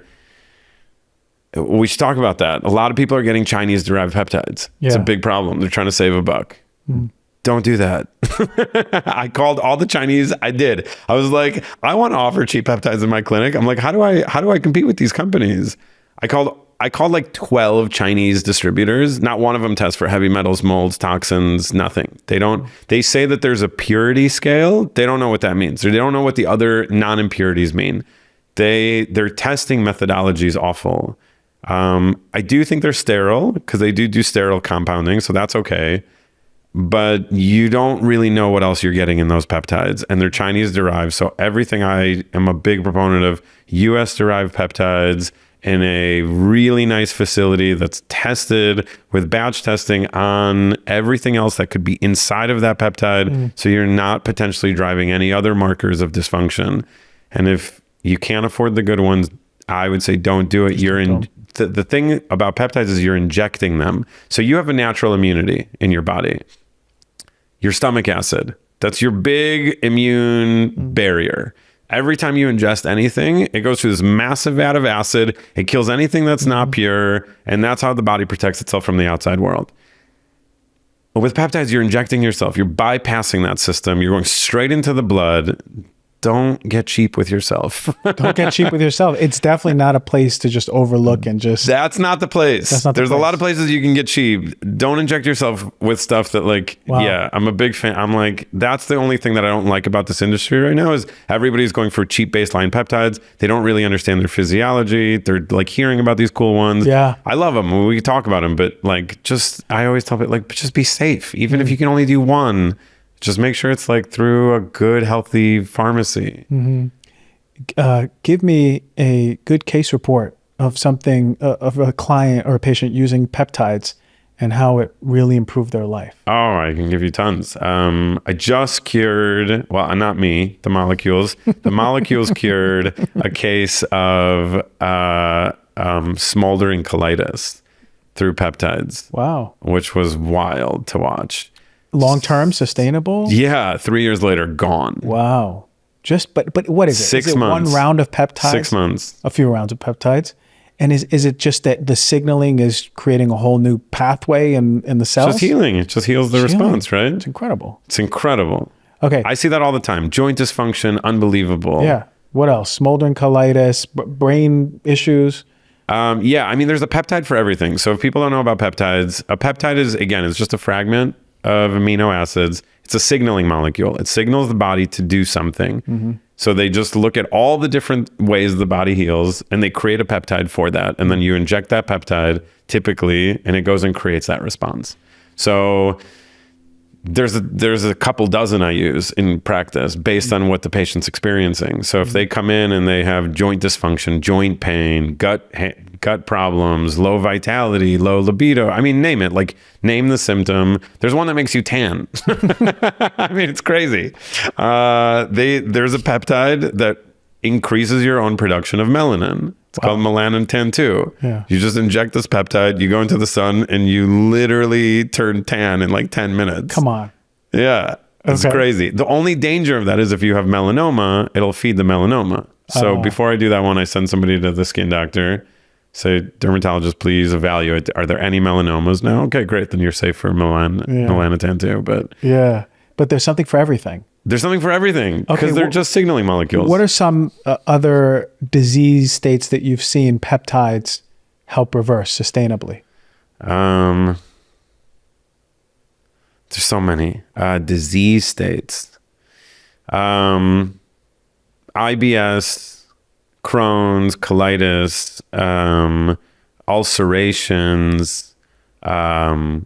we should talk about that. A lot of people are getting Chinese derived peptides. Yeah. It's a big problem. They're trying to save a buck. Don't do that. I called all the Chinese. I did. I was like, I want to offer cheap peptides in my clinic. I'm like, how do I compete with these companies? I called like 12 Chinese distributors. Not one of them tests for heavy metals, molds, toxins, nothing. They say that there's a purity scale. They don't know what that means. They don't know what the other non-impurities mean. Their testing methodology is awful. I do think they're sterile because they do sterile compounding, so that's okay. But you don't really know what else you're getting in those peptides, and they're Chinese derived. So everything, I am a big proponent of US derived peptides in a really nice facility that's tested with batch testing on everything else that could be inside of that peptide. So you're not potentially driving any other markers of dysfunction. And if you can't afford the good ones, I would say don't do it. The thing about peptides is you're injecting them. So you have a natural immunity in your body. Your stomach acid, that's your big immune barrier. Every time you ingest anything, it goes through this massive vat of acid. It kills anything that's not pure. And that's how the body protects itself from the outside world. But with peptides, you're injecting yourself. You're bypassing that system. You're going straight into the blood. Don't get cheap with yourself. Don't get cheap with yourself. It's definitely not a place to just overlook and just... That's not the place. There's a lot of places you can get cheap. Don't inject yourself with stuff that I'm a big fan. I'm like, that's the only thing that I don't like about this industry right now is everybody's going for cheap baseline peptides. They don't really understand their physiology. They're like hearing about these cool ones. Yeah. I love them. We can talk about them, but I always tell people, just be safe. Even if you can only do one, just make sure it's through a good, healthy pharmacy. Give me a good case report of something, of a client or a patient using peptides and how it really improved their life. Oh, I can give you tons. I just cured, well, not me, the molecules. The molecules cured a case of smoldering colitis through peptides. Wow. Which was wild to watch. Long-term, sustainable? Yeah, 3 years later, gone. Wow. But what is it? 6 months. One round of peptides? 6 months. A few rounds of peptides. And is it just that the signaling is creating a whole new pathway in the cells? Just healing. It just heals the response, right? It's incredible. It's incredible. Okay. I see that all the time. Joint dysfunction, unbelievable. Yeah. What else? Smoldering colitis, brain issues? Yeah, I mean, there's a peptide for everything. So if people don't know about peptides, a peptide is, again, it's just a fragment of amino acids. It's a signaling molecule. It signals the body to do something. So they just look at all the different ways the body heals and they create a peptide for that. And then you inject that peptide typically, and it goes and creates that response. So there's a couple dozen I use in practice based on what the patient's experiencing. So if they come in and they have joint dysfunction, joint pain, gut problems, low vitality, low libido, I mean, name it, like name the symptom. There's one that makes you tan. I mean, it's crazy. There's a peptide that increases your own production of melanin. It's called melanin tan 2. Yeah. You just inject this peptide, you go into the sun, and you literally turn tan in like 10 minutes. Come on. Yeah. It's crazy. The only danger of that is if you have melanoma, it'll feed the melanoma. So before I do that one, I send somebody to the skin doctor, say, dermatologist, please evaluate. Are there any melanomas now? Okay, great. Then you're safe for melanin tan 2. But there's something for everything. There's something for everything because they're just signaling molecules. What are some other disease states that you've seen peptides help reverse sustainably? There's so many disease states. IBS, Crohn's, colitis, ulcerations, a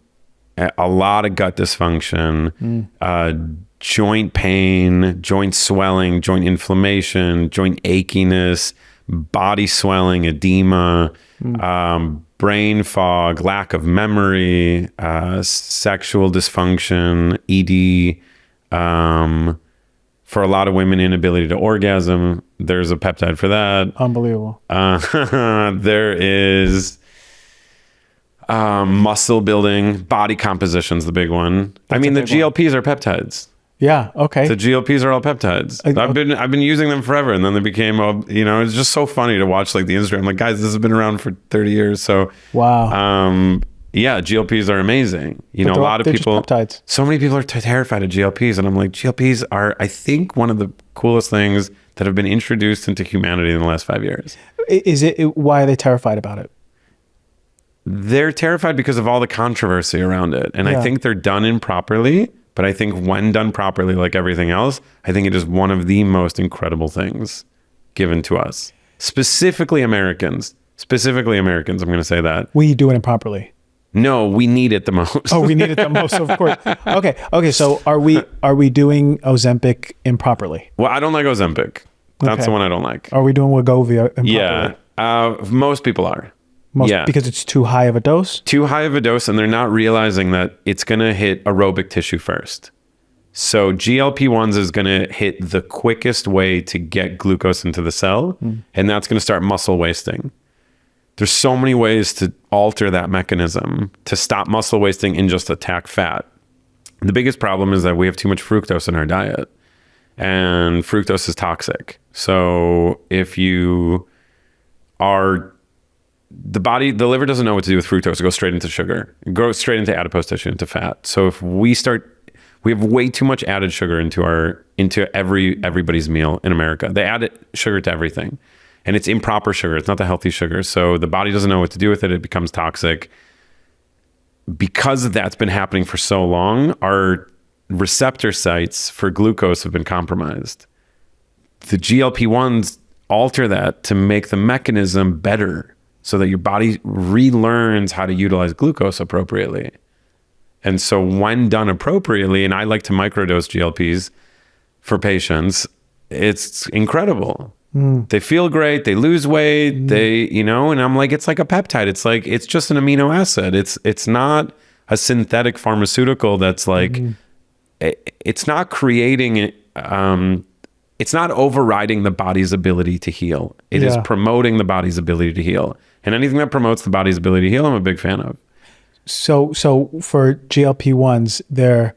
lot of gut dysfunction, joint pain, joint swelling, joint inflammation, joint achiness, body swelling, edema, brain fog, lack of memory, sexual dysfunction, ED, for a lot of women, inability to orgasm. There's a peptide for that. Unbelievable. There is muscle building, body composition's the big one. I mean, the GLPs are peptides. Yeah. Okay. The GLPs are all peptides. I've been using them forever, and then they became it's just so funny to watch like the industry. I'm like, guys, this has been around for 30 years. So wow. Yeah, GLPs are amazing. A lot of people, peptides. So many people are terrified of GLPs, and I'm like, GLPs are, I think, one of the coolest things that have been introduced into humanity in the last 5 years. Why are they terrified about it? They're terrified because of all the controversy around it, and I think they're done improperly. But I think when done properly, like everything else, I think it is one of the most incredible things given to us. Specifically Americans, I'm going to say that. We do it improperly. No, we need it the most. Oh, we need it the most, of course. Okay. So are we doing Ozempic improperly? Well, I don't like Ozempic. That's the one I don't like. Are we doing Wegovy improperly? Yeah, most people are. Because it's too high of a dose? Too high of a dose, and they're not realizing that it's going to hit aerobic tissue first. So GLP-1s is going to hit the quickest way to get glucose into the cell, and that's going to start muscle wasting. There's so many ways to alter that mechanism to stop muscle wasting and just attack fat. The biggest problem is that we have too much fructose in our diet, and fructose is toxic. So if you are... The liver doesn't know what to do with fructose. It goes straight into sugar. It goes straight into adipose tissue, into fat. So if we have way too much added sugar into everybody's meal in America. They add sugar to everything, and it's improper sugar. It's not the healthy sugar. So the body doesn't know what to do with it. It becomes toxic. Because that's been happening for so long, our receptor sites for glucose have been compromised. The GLP-1s alter that to make the mechanism better, so that your body relearns how to utilize glucose appropriately. And so when done appropriately, and I like to microdose GLPs for patients, it's incredible. They feel great, they lose weight, and I'm like, it's like a peptide. It's just an amino acid. It's not a synthetic pharmaceutical that's like, it's not creating, it's not overriding the body's ability to heal. It is promoting the body's ability to heal. And anything that promotes the body's ability to heal, I'm a big fan of. So for GLP-1s, they're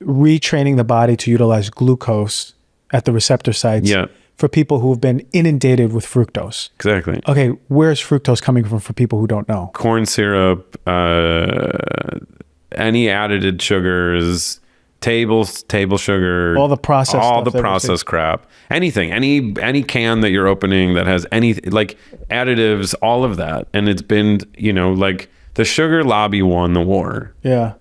retraining the body to utilize glucose at the receptor sites for people who have been inundated with fructose. Exactly. Okay, where's fructose coming from for people who don't know? Corn syrup, any added sugars, table sugar, all the processed crap, anything, any can that you're opening that has any like additives, all of that. And it's been, like the sugar lobby won the war. Yeah.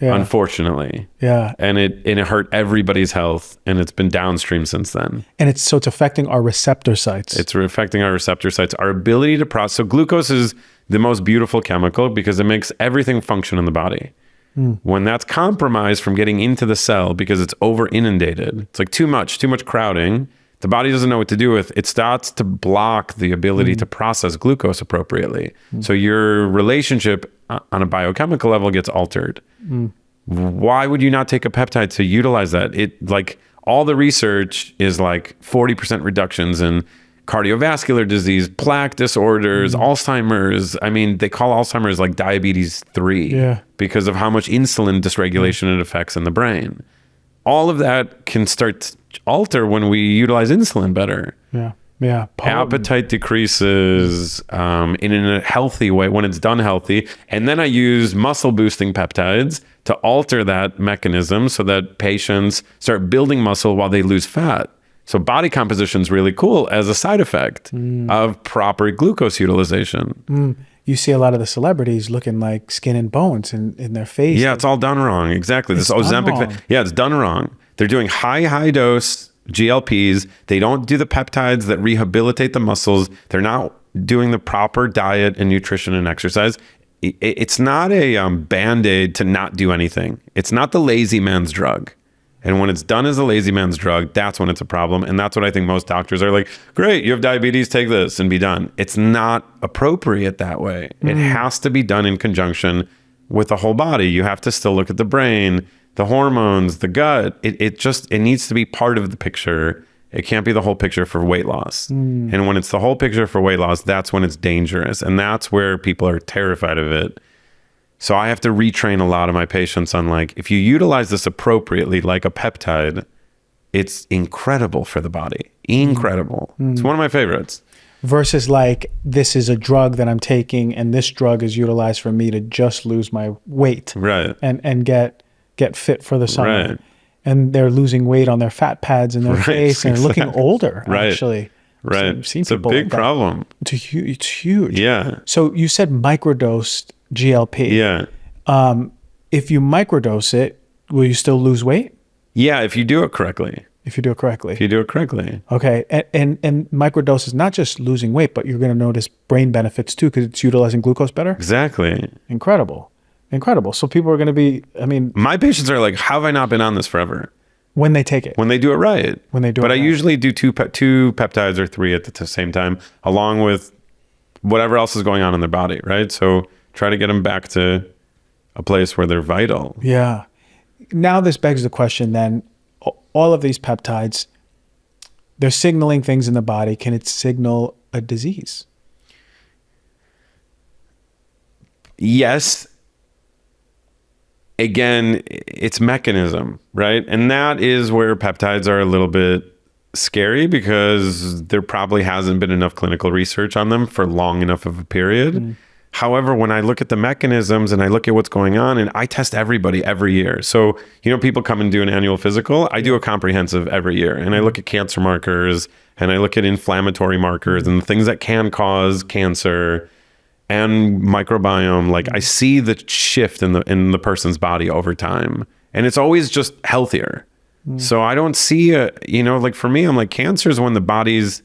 Unfortunately. Yeah. And it hurt everybody's health, and it's been downstream since then. And it's affecting our receptor sites. It's affecting our receptor sites, our ability to process. So glucose is the most beautiful chemical because it makes everything function in the body. When that's compromised from getting into the cell because it's over inundated, it's like too much crowding, the body doesn't know what to do with. It starts to block the ability to process glucose appropriately. So your relationship on a biochemical level gets altered. Why would you not take a peptide to utilize that? All the research is like 40% reductions in cardiovascular disease, plaque disorders, Alzheimer's. I mean, they call Alzheimer's like diabetes 3 because of how much insulin dysregulation it affects in the brain. All of that can start to alter when we utilize insulin better. Yeah. Appetite decreases in a healthy way when it's done healthy. And then I use muscle boosting peptides to alter that mechanism so that patients start building muscle while they lose fat. So body composition is really cool as a side effect of proper glucose utilization. You see a lot of the celebrities looking like skin and bones in their face. Yeah, it's all done wrong. Exactly. This Ozempic. Yeah, it's done wrong. They're doing high dose GLPs. They don't do the peptides that rehabilitate the muscles. They're not doing the proper diet and nutrition and exercise. It's not a Band-Aid to not do anything. It's not the lazy man's drug. And when it's done as a lazy man's drug, that's when it's a problem. And that's what I think most doctors are like, great, you have diabetes, take this and be done. It's not appropriate that way. It has to be done in conjunction with the whole body. You have to still look at the brain, the hormones, the gut. It needs to be part of the picture. It can't be the whole picture for weight loss. And when it's the whole picture for weight loss, that's when it's dangerous. And that's where people are terrified of it. So I have to retrain a lot of my patients on if you utilize this appropriately, like a peptide, it's incredible for the body. Incredible. It's one of my favorites. Versus this is a drug that I'm taking and this drug is utilized for me to just lose my weight. Right. And get fit for the summer. Right. And they're losing weight on their fat pads in their face and looking older, actually. Right. So it's a big problem. It's huge. Yeah. So you said microdosed GLP. Yeah. If you microdose it, will you still lose weight? Yeah, if you do it correctly. If you do it correctly. Okay. And microdose is not just losing weight, but you're going to notice brain benefits too because it's utilizing glucose better. Exactly. Incredible. So people are going to be, my patients are like, how have I not been on this forever? When they take it. When they do it right. But I usually do two peptides or 3 at the same time, along with whatever else is going on in their body, right? So try to get them back to a place where they're vital. Yeah. Now this begs the question then, all of these peptides, they're signaling things in the body. Can it signal a disease? Yes. Again, it's mechanism, right? And that is where peptides are a little bit scary because there probably hasn't been enough clinical research on them for long enough of a period. However, when I look at the mechanisms and I look at what's going on, and I test everybody every year. So, people come and do an annual physical. I do a comprehensive every year. And I look at cancer markers and I look at inflammatory markers and the things that can cause cancer and microbiome. I see the shift in the person's body over time. And it's always just healthier. So I don't see for me, I'm like, cancer is when the body's,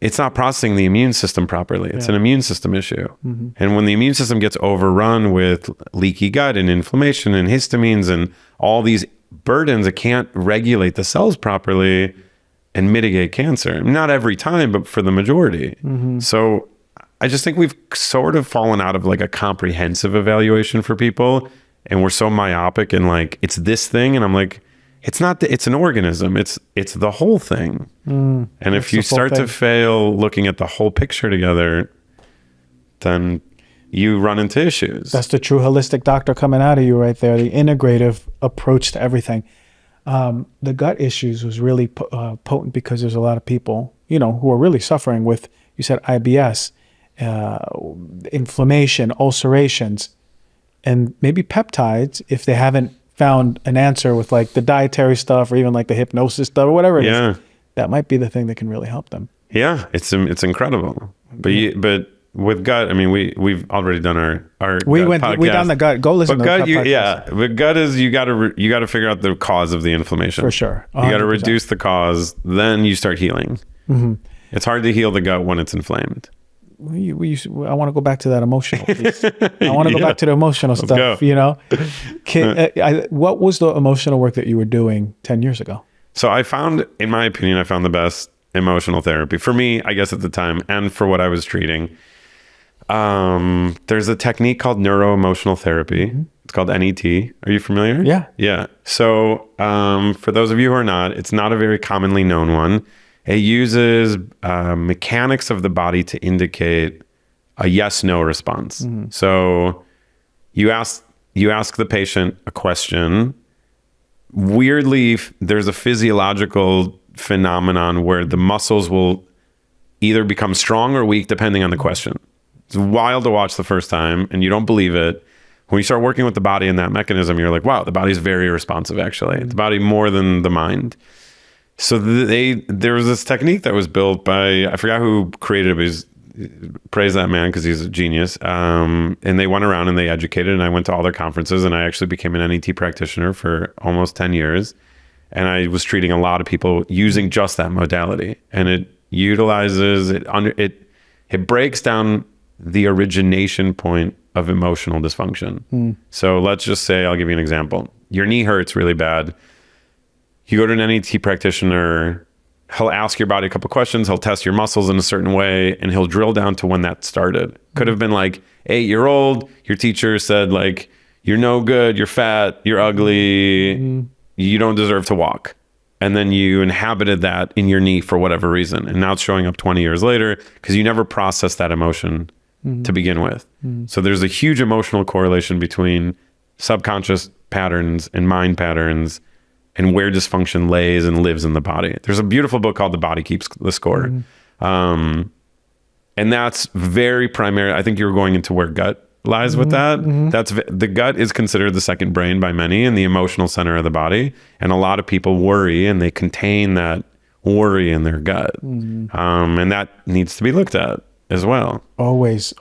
it's not processing the immune system properly. It's an immune system issue. And when the immune system gets overrun with leaky gut and inflammation and histamines and all these burdens, it can't regulate the cells properly and mitigate cancer. Not every time, but for the majority. So I just think we've sort of fallen out of a comprehensive evaluation for people. And we're so myopic and it's this thing. And I'm like, it's not it's an organism. It's the whole thing. And if you start to fail looking at the whole picture together, then you run into issues. That's the true holistic doctor coming out of you right there, the integrative approach to everything. The gut issues was really potent because there's a lot of people, who are really suffering with, you said IBS, inflammation, ulcerations, and maybe peptides, if they haven't found an answer with like the dietary stuff or even like the hypnosis stuff or whatever it is, that might be the thing that can really help them. Yeah, it's incredible. But with gut, I mean, we've already done our we done the gut. Go listen but to gut, the gut but gut is you got to figure out the cause of the inflammation for sure. 100%. You got to reduce the cause, then you start healing. It's hard to heal the gut when it's inflamed. I want to go back to that emotional piece. I want to go back to the emotional stuff. You know, what was the emotional work that you were doing 10 years ago? So I found, in my opinion, the best emotional therapy for me, I guess at the time, and for what I was treating. There's a technique called neuro-emotional therapy. It's called NET. Are you familiar? Yeah. So for those of you who are not, it's not a very commonly known one. It uses mechanics of the body to indicate a yes/no response. So you ask the patient a question. Weirdly, there's a physiological phenomenon where the muscles will either become strong or weak depending on the question. It's wild to watch the first time, and you don't believe it. When you start working with the body in that mechanism, you're like, wow, the body's very responsive, actually. The body more than the mind. So there was this technique that was built by, I forgot who created it, but praise that man because he's a genius. And they went around and they educated, and I went to all their conferences, and I actually became an NET practitioner for almost 10 years. And I was treating a lot of people using just that modality. And it utilizes, it breaks down the origination point of emotional dysfunction. So let's just say, I'll give you an example. Your knee hurts really bad. You go to an NET practitioner, he'll ask your body a couple questions, he'll test your muscles in a certain way, and he'll drill down to when that started. Could have been like 8-year-old, your teacher said like, you're no good, you're fat, you're ugly, you don't deserve to walk. And then you inhabited that in your knee for whatever reason. And now it's showing up 20 years later because you never processed that emotion to begin with. So there's a huge emotional correlation between subconscious patterns and mind patterns and where dysfunction lays and lives in the body. There's a beautiful book called The Body Keeps the Score. And that's very primary. I think you were going into where gut lies with that. The gut is considered the second brain by many and the emotional center of the body. And a lot of people worry and they contain that worry in their gut. And that needs to be looked at as well. Always.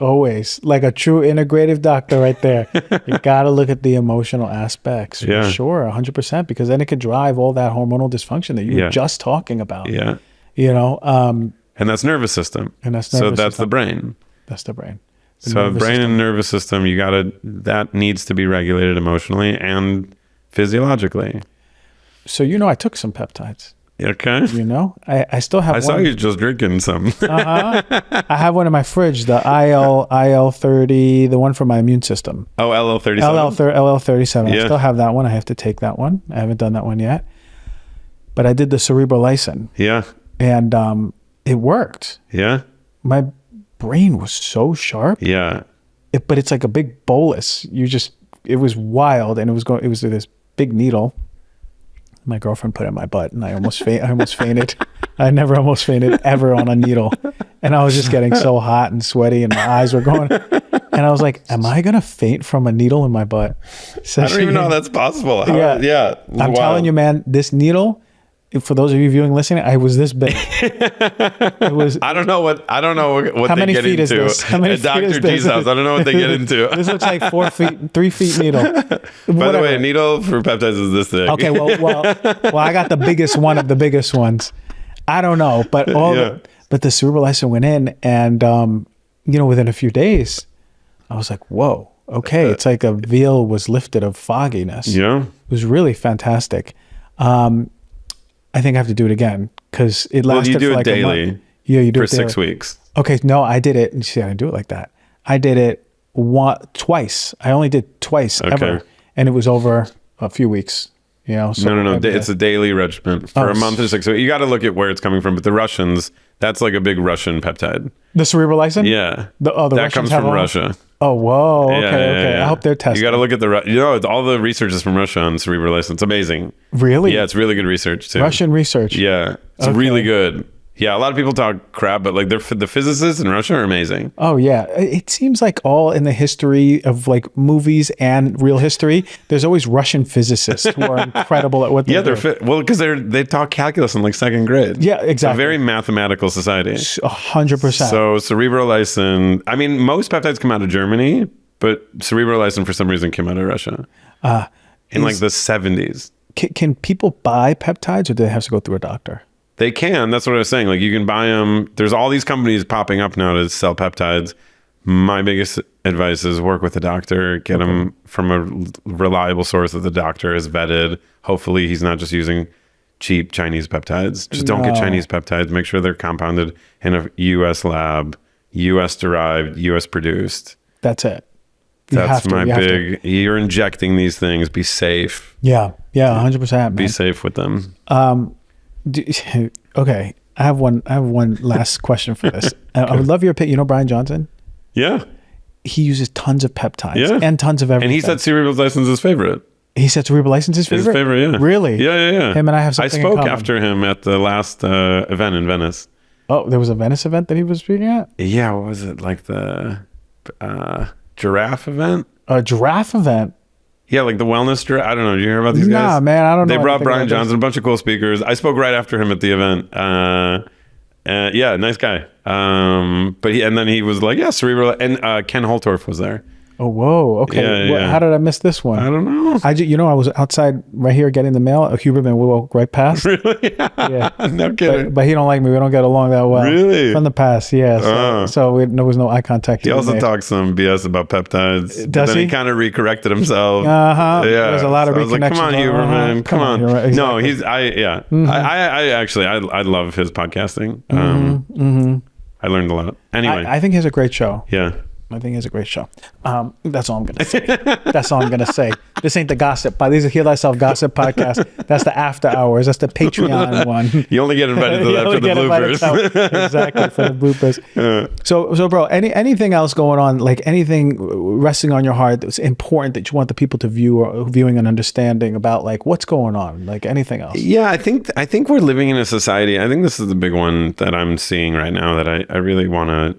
Like a true integrative doctor right there. You got to look at the emotional aspects for sure, 100%, because then it could drive all that hormonal dysfunction that you were just talking about. You know, and that's nervous system. So that's the brain. That's the brain. So brain and nervous system, that needs to be regulated emotionally and physiologically. So, I took some peptides. Okay. I still have one. I saw you just drinking some. I have one in my fridge, the IL-30, the one for my immune system. Oh, LL-37? LL-37. I still have that one. I have to take that one. I haven't done that one yet. But I did the cerebral lysin. And it worked. My brain was so sharp. But it's like a big bolus. It was wild, and it was this big needle. My girlfriend put it in my butt, and I almost fainted. I never almost fainted ever on a needle. And I was just getting so hot and sweaty, and my eyes were going. And I was like, am I going to faint from a needle in my butt? So I don't even know how that's possible. I'm telling you, man, this needle, for those of you viewing, listening, I was this big. It was. I don't know what how they many get feet into. Is this? How many at Dr. G's house. I don't know what they get into. This looks like 3 feet needle. By the way, a needle for peptides is this thing. Okay, well, I got the biggest one of the biggest ones. I don't know, but but the cerebral lysin went in, and within a few days, I was like, whoa, okay, it's like a veil was lifted of fogginess. It was really fantastic. I think I have to do it again because it lasted you do for like daily. A month. You do for it daily. 6 weeks. Okay, no, I did it. See, I didn't do it like that. I did it twice. I only did twice ever, and it was over a few weeks. So no. It's a daily regimen for a month or 6 weeks. You got to look at where it's coming from. But the Russians, that's like a big Russian peptide. The cerebral lysin? Yeah. The that Russians comes from Russia. Oh, whoa. Okay. I hope they're testing. You got to look at all the research is from Russia on cerebral lysin. It's amazing. Really? Yeah, it's really good research too. Russian research. Yeah, it's really good. Yeah, a lot of people talk crap, but like the physicists in Russia are amazing. Oh yeah, it seems like all in the history of like movies and real history, there's always Russian physicists who are incredible at what they do. Well, because they taught calculus in like second grade. Yeah, exactly. It's a very mathematical society. 100%. So cerebral lysin. I mean, most peptides come out of Germany, but cerebral lysin for some reason came out of Russia in like the 70s. Can people buy peptides, or do they have to go through a doctor? They can. That's what I was saying. Like you can buy them. There's all these companies popping up now to sell peptides. My biggest advice is work with a doctor. Get them from a reliable source that the doctor has vetted. Hopefully he's not just using cheap Chinese peptides. Just don't get Chinese peptides. Make sure they're compounded in a U.S. lab, U.S. derived, U.S. produced. That's it. That's my big. You're injecting these things. Be safe. Yeah. Yeah. 100%. Man. Be safe with them. Okay. I have one last question for this. I would love your opinion. You know Brian Johnson? Yeah. He uses tons of peptides and tons of everything. And he said cerebral lysin is his favorite. He said cerebral lysin is his favorite? His favorite, yeah. Really? Yeah. Him and I have something in spoke common. after him at the last event in Venice. Oh, there was a Venice event that he was speaking at? Yeah, what was it? Like the giraffe event? A giraffe event? Yeah, like the wellness giraffe. I don't know. Did you hear about these guys? Nah, man, I don't know. They brought Brian Johnson, a bunch of cool speakers. I spoke right after him at the event. Yeah, nice guy. But then he was like, yeah, cerebral. And Ken Holtorf was there. Oh, whoa. Okay. Yeah. How did I miss this one? I don't know. I was outside right here getting the mail. A Huberman walked right past. Really? Yeah. No kidding. But he don't like me. We don't get along that well. Really? From the past, yeah. So there was no eye contact. He also talked some BS about peptides. Does then he? he kind of recorrected himself. Yeah. There's a lot of reconnection. I was like, come on, Huberman. Come on. Right, exactly. No, I actually love his podcasting. I learned a lot. Anyway. I think he has a great show. Yeah. I think it's a great show. That's all I'm going to say. That's all I'm going to say. This ain't the gossip. This is Heal Thyself Gossip Podcast. That's the after hours. That's the Patreon one. You only get invited to that for the bloopers. Exactly, for the bloopers. So bro, anything else going on, like anything resting on your heart that's important that you want the people to view or viewing and understanding about, like what's going on, like anything else? Yeah, I think we're living in a society. I think this is the big one that I'm seeing right now that I really want to.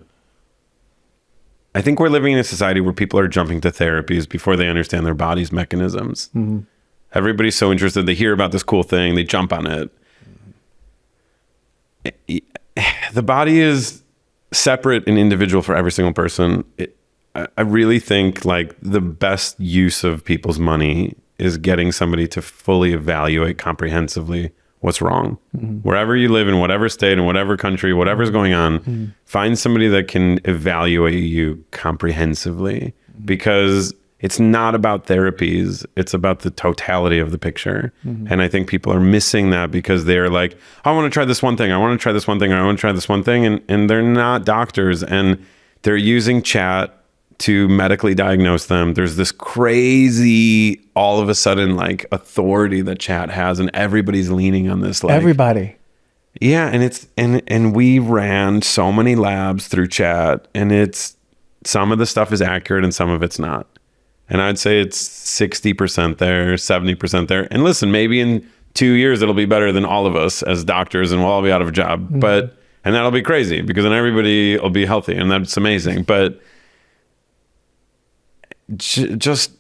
I think we're living in a society where people are jumping to therapies before they understand their body's mechanisms. Mm-hmm. Everybody's so interested. They hear about this cool thing. They jump on it. Mm-hmm. The body is separate and individual for every single person. I really think like the best use of people's money is getting somebody to fully evaluate comprehensively what's wrong. Mm-hmm. Wherever you live, in whatever state, in whatever country, whatever's going on, find somebody that can evaluate you comprehensively, because it's not about therapies. It's about the totality of the picture. Mm-hmm. And I think people are missing that because they're like, I want to try this one thing. I want to try this one thing. Or I want to try this one thing. And they're not doctors, and they're using chat to medically diagnose them. There's this crazy, all of a sudden, like authority that chat has, and everybody's leaning on this. Like, everybody. Yeah. And it's, and we ran so many labs through chat, and it's, some of the stuff is accurate and some of it's not. And I'd say it's 60% there, 70% there. And listen, maybe in 2 years, it'll be better than all of us as doctors, and we'll all be out of a job. Mm-hmm. And that'll be crazy, because then everybody will be healthy, and that's amazing. But just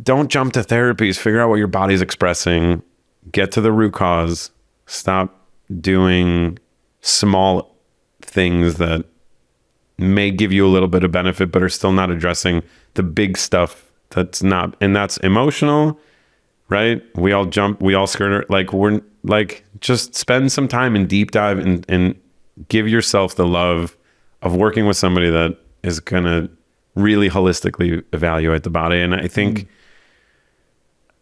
don't jump to therapies. Figure out what your body's expressing. Get to the root cause. Stop doing small things that may give you a little bit of benefit, but are still not addressing the big stuff that's not, and that's emotional, right? We all jump, we all skirt, like we're like, just spend some time and deep dive and give yourself the love of working with somebody that is going to really holistically evaluate the body. And I think,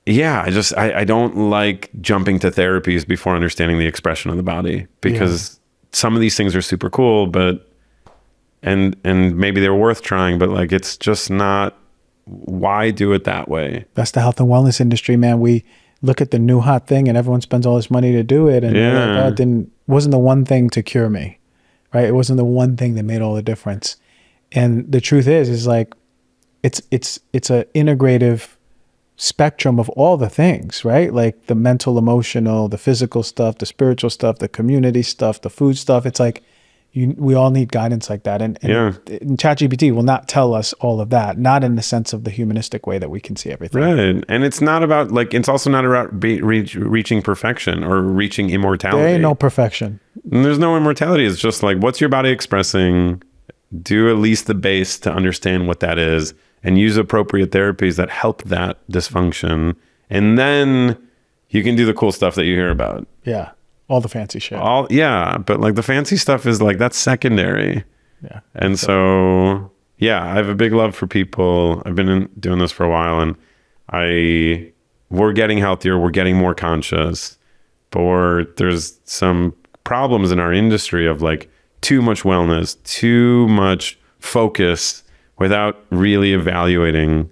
I don't like jumping to therapies before understanding the expression of the body, because some of these things are super cool, but, and maybe they're worth trying, but like, it's just not, why do it that way? That's the health and wellness industry, man. We look at the new hot thing and everyone spends all this money to do it. And like, oh, wasn't the one thing to cure me, right? It wasn't the one thing that made all the difference. And the truth is like, it's a integrative spectrum of all the things, right? Like the mental, emotional, the physical stuff, the spiritual stuff, the community stuff, the food stuff. It's like we all need guidance like that. And ChatGPT will not tell us all of that, not in the sense of the humanistic way that we can see everything. Right. And it's not about like, it's also not about reaching perfection or reaching immortality. There ain't no perfection. And there's no immortality. It's just like, what's your body expressing? Do at least the base to understand what that is and use appropriate therapies that help that dysfunction. And then you can do the cool stuff that you hear about. Yeah. All the fancy shit. But like the fancy stuff is like, that's secondary. Yeah. And so, yeah, I have a big love for people. I've been doing this for a while, and we're getting healthier. We're getting more conscious, but there's some problems in our industry of like too much wellness, too much focus without really evaluating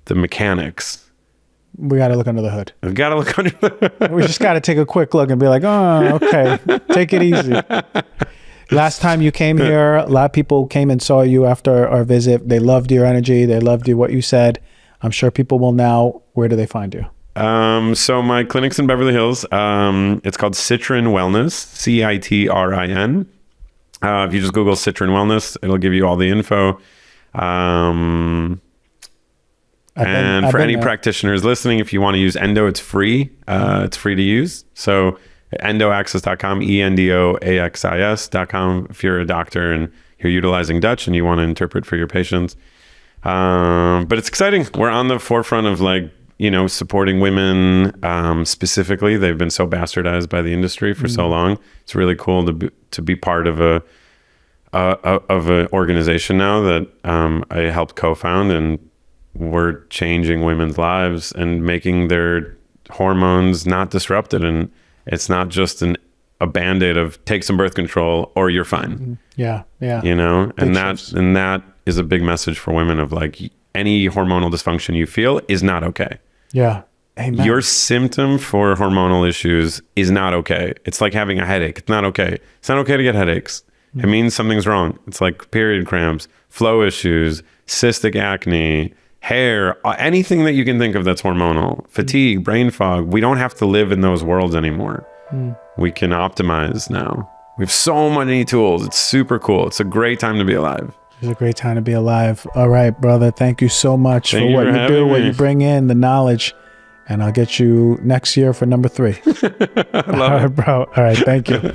the mechanics. We got to look under the hood. We've got to look under the hood. We just got to take a quick look and be like, oh, okay, take it easy. Last time you came here, a lot of people came and saw you after our visit. They loved your energy. They loved what you said. I'm sure people will now. Where do they find you? So my clinic's in Beverly Hills. It's called Citrin Wellness, Citrin. If you just Google Citrin Wellness, it'll give you all the info. And for any practitioners listening, if you want to use Endo, it's free. It's free to use. So endoaxis.com, endoaxis.com, if you're a doctor and you're utilizing Dutch and you want to interpret for your patients. But it's exciting. We're on the forefront of like, supporting women specifically. They've been so bastardized by the industry for so long. It's really cool to be part of an organization now that I helped co-found, and we're changing women's lives and making their hormones not disrupted. And it's not just a band-aid of take some birth control or you're fine. Yeah. And that is a big message for women of like, any hormonal dysfunction you feel is not okay. Yeah. Amen. Your symptom for hormonal issues is not okay. It's like having a headache. It's not okay. It's not okay to get headaches. It means something's wrong. It's like period cramps, flow issues, cystic acne, hair, anything that you can think of that's hormonal, fatigue, brain fog. We don't have to live in those worlds anymore. We can optimize now. We have so many tools. It's super cool. It's a great time to be alive. It's a great time to be alive. All right, brother. Thank you so much for what you do, what you bring in, the knowledge. And I'll get you next year for number 3. I love it, bro. All right. Thank you.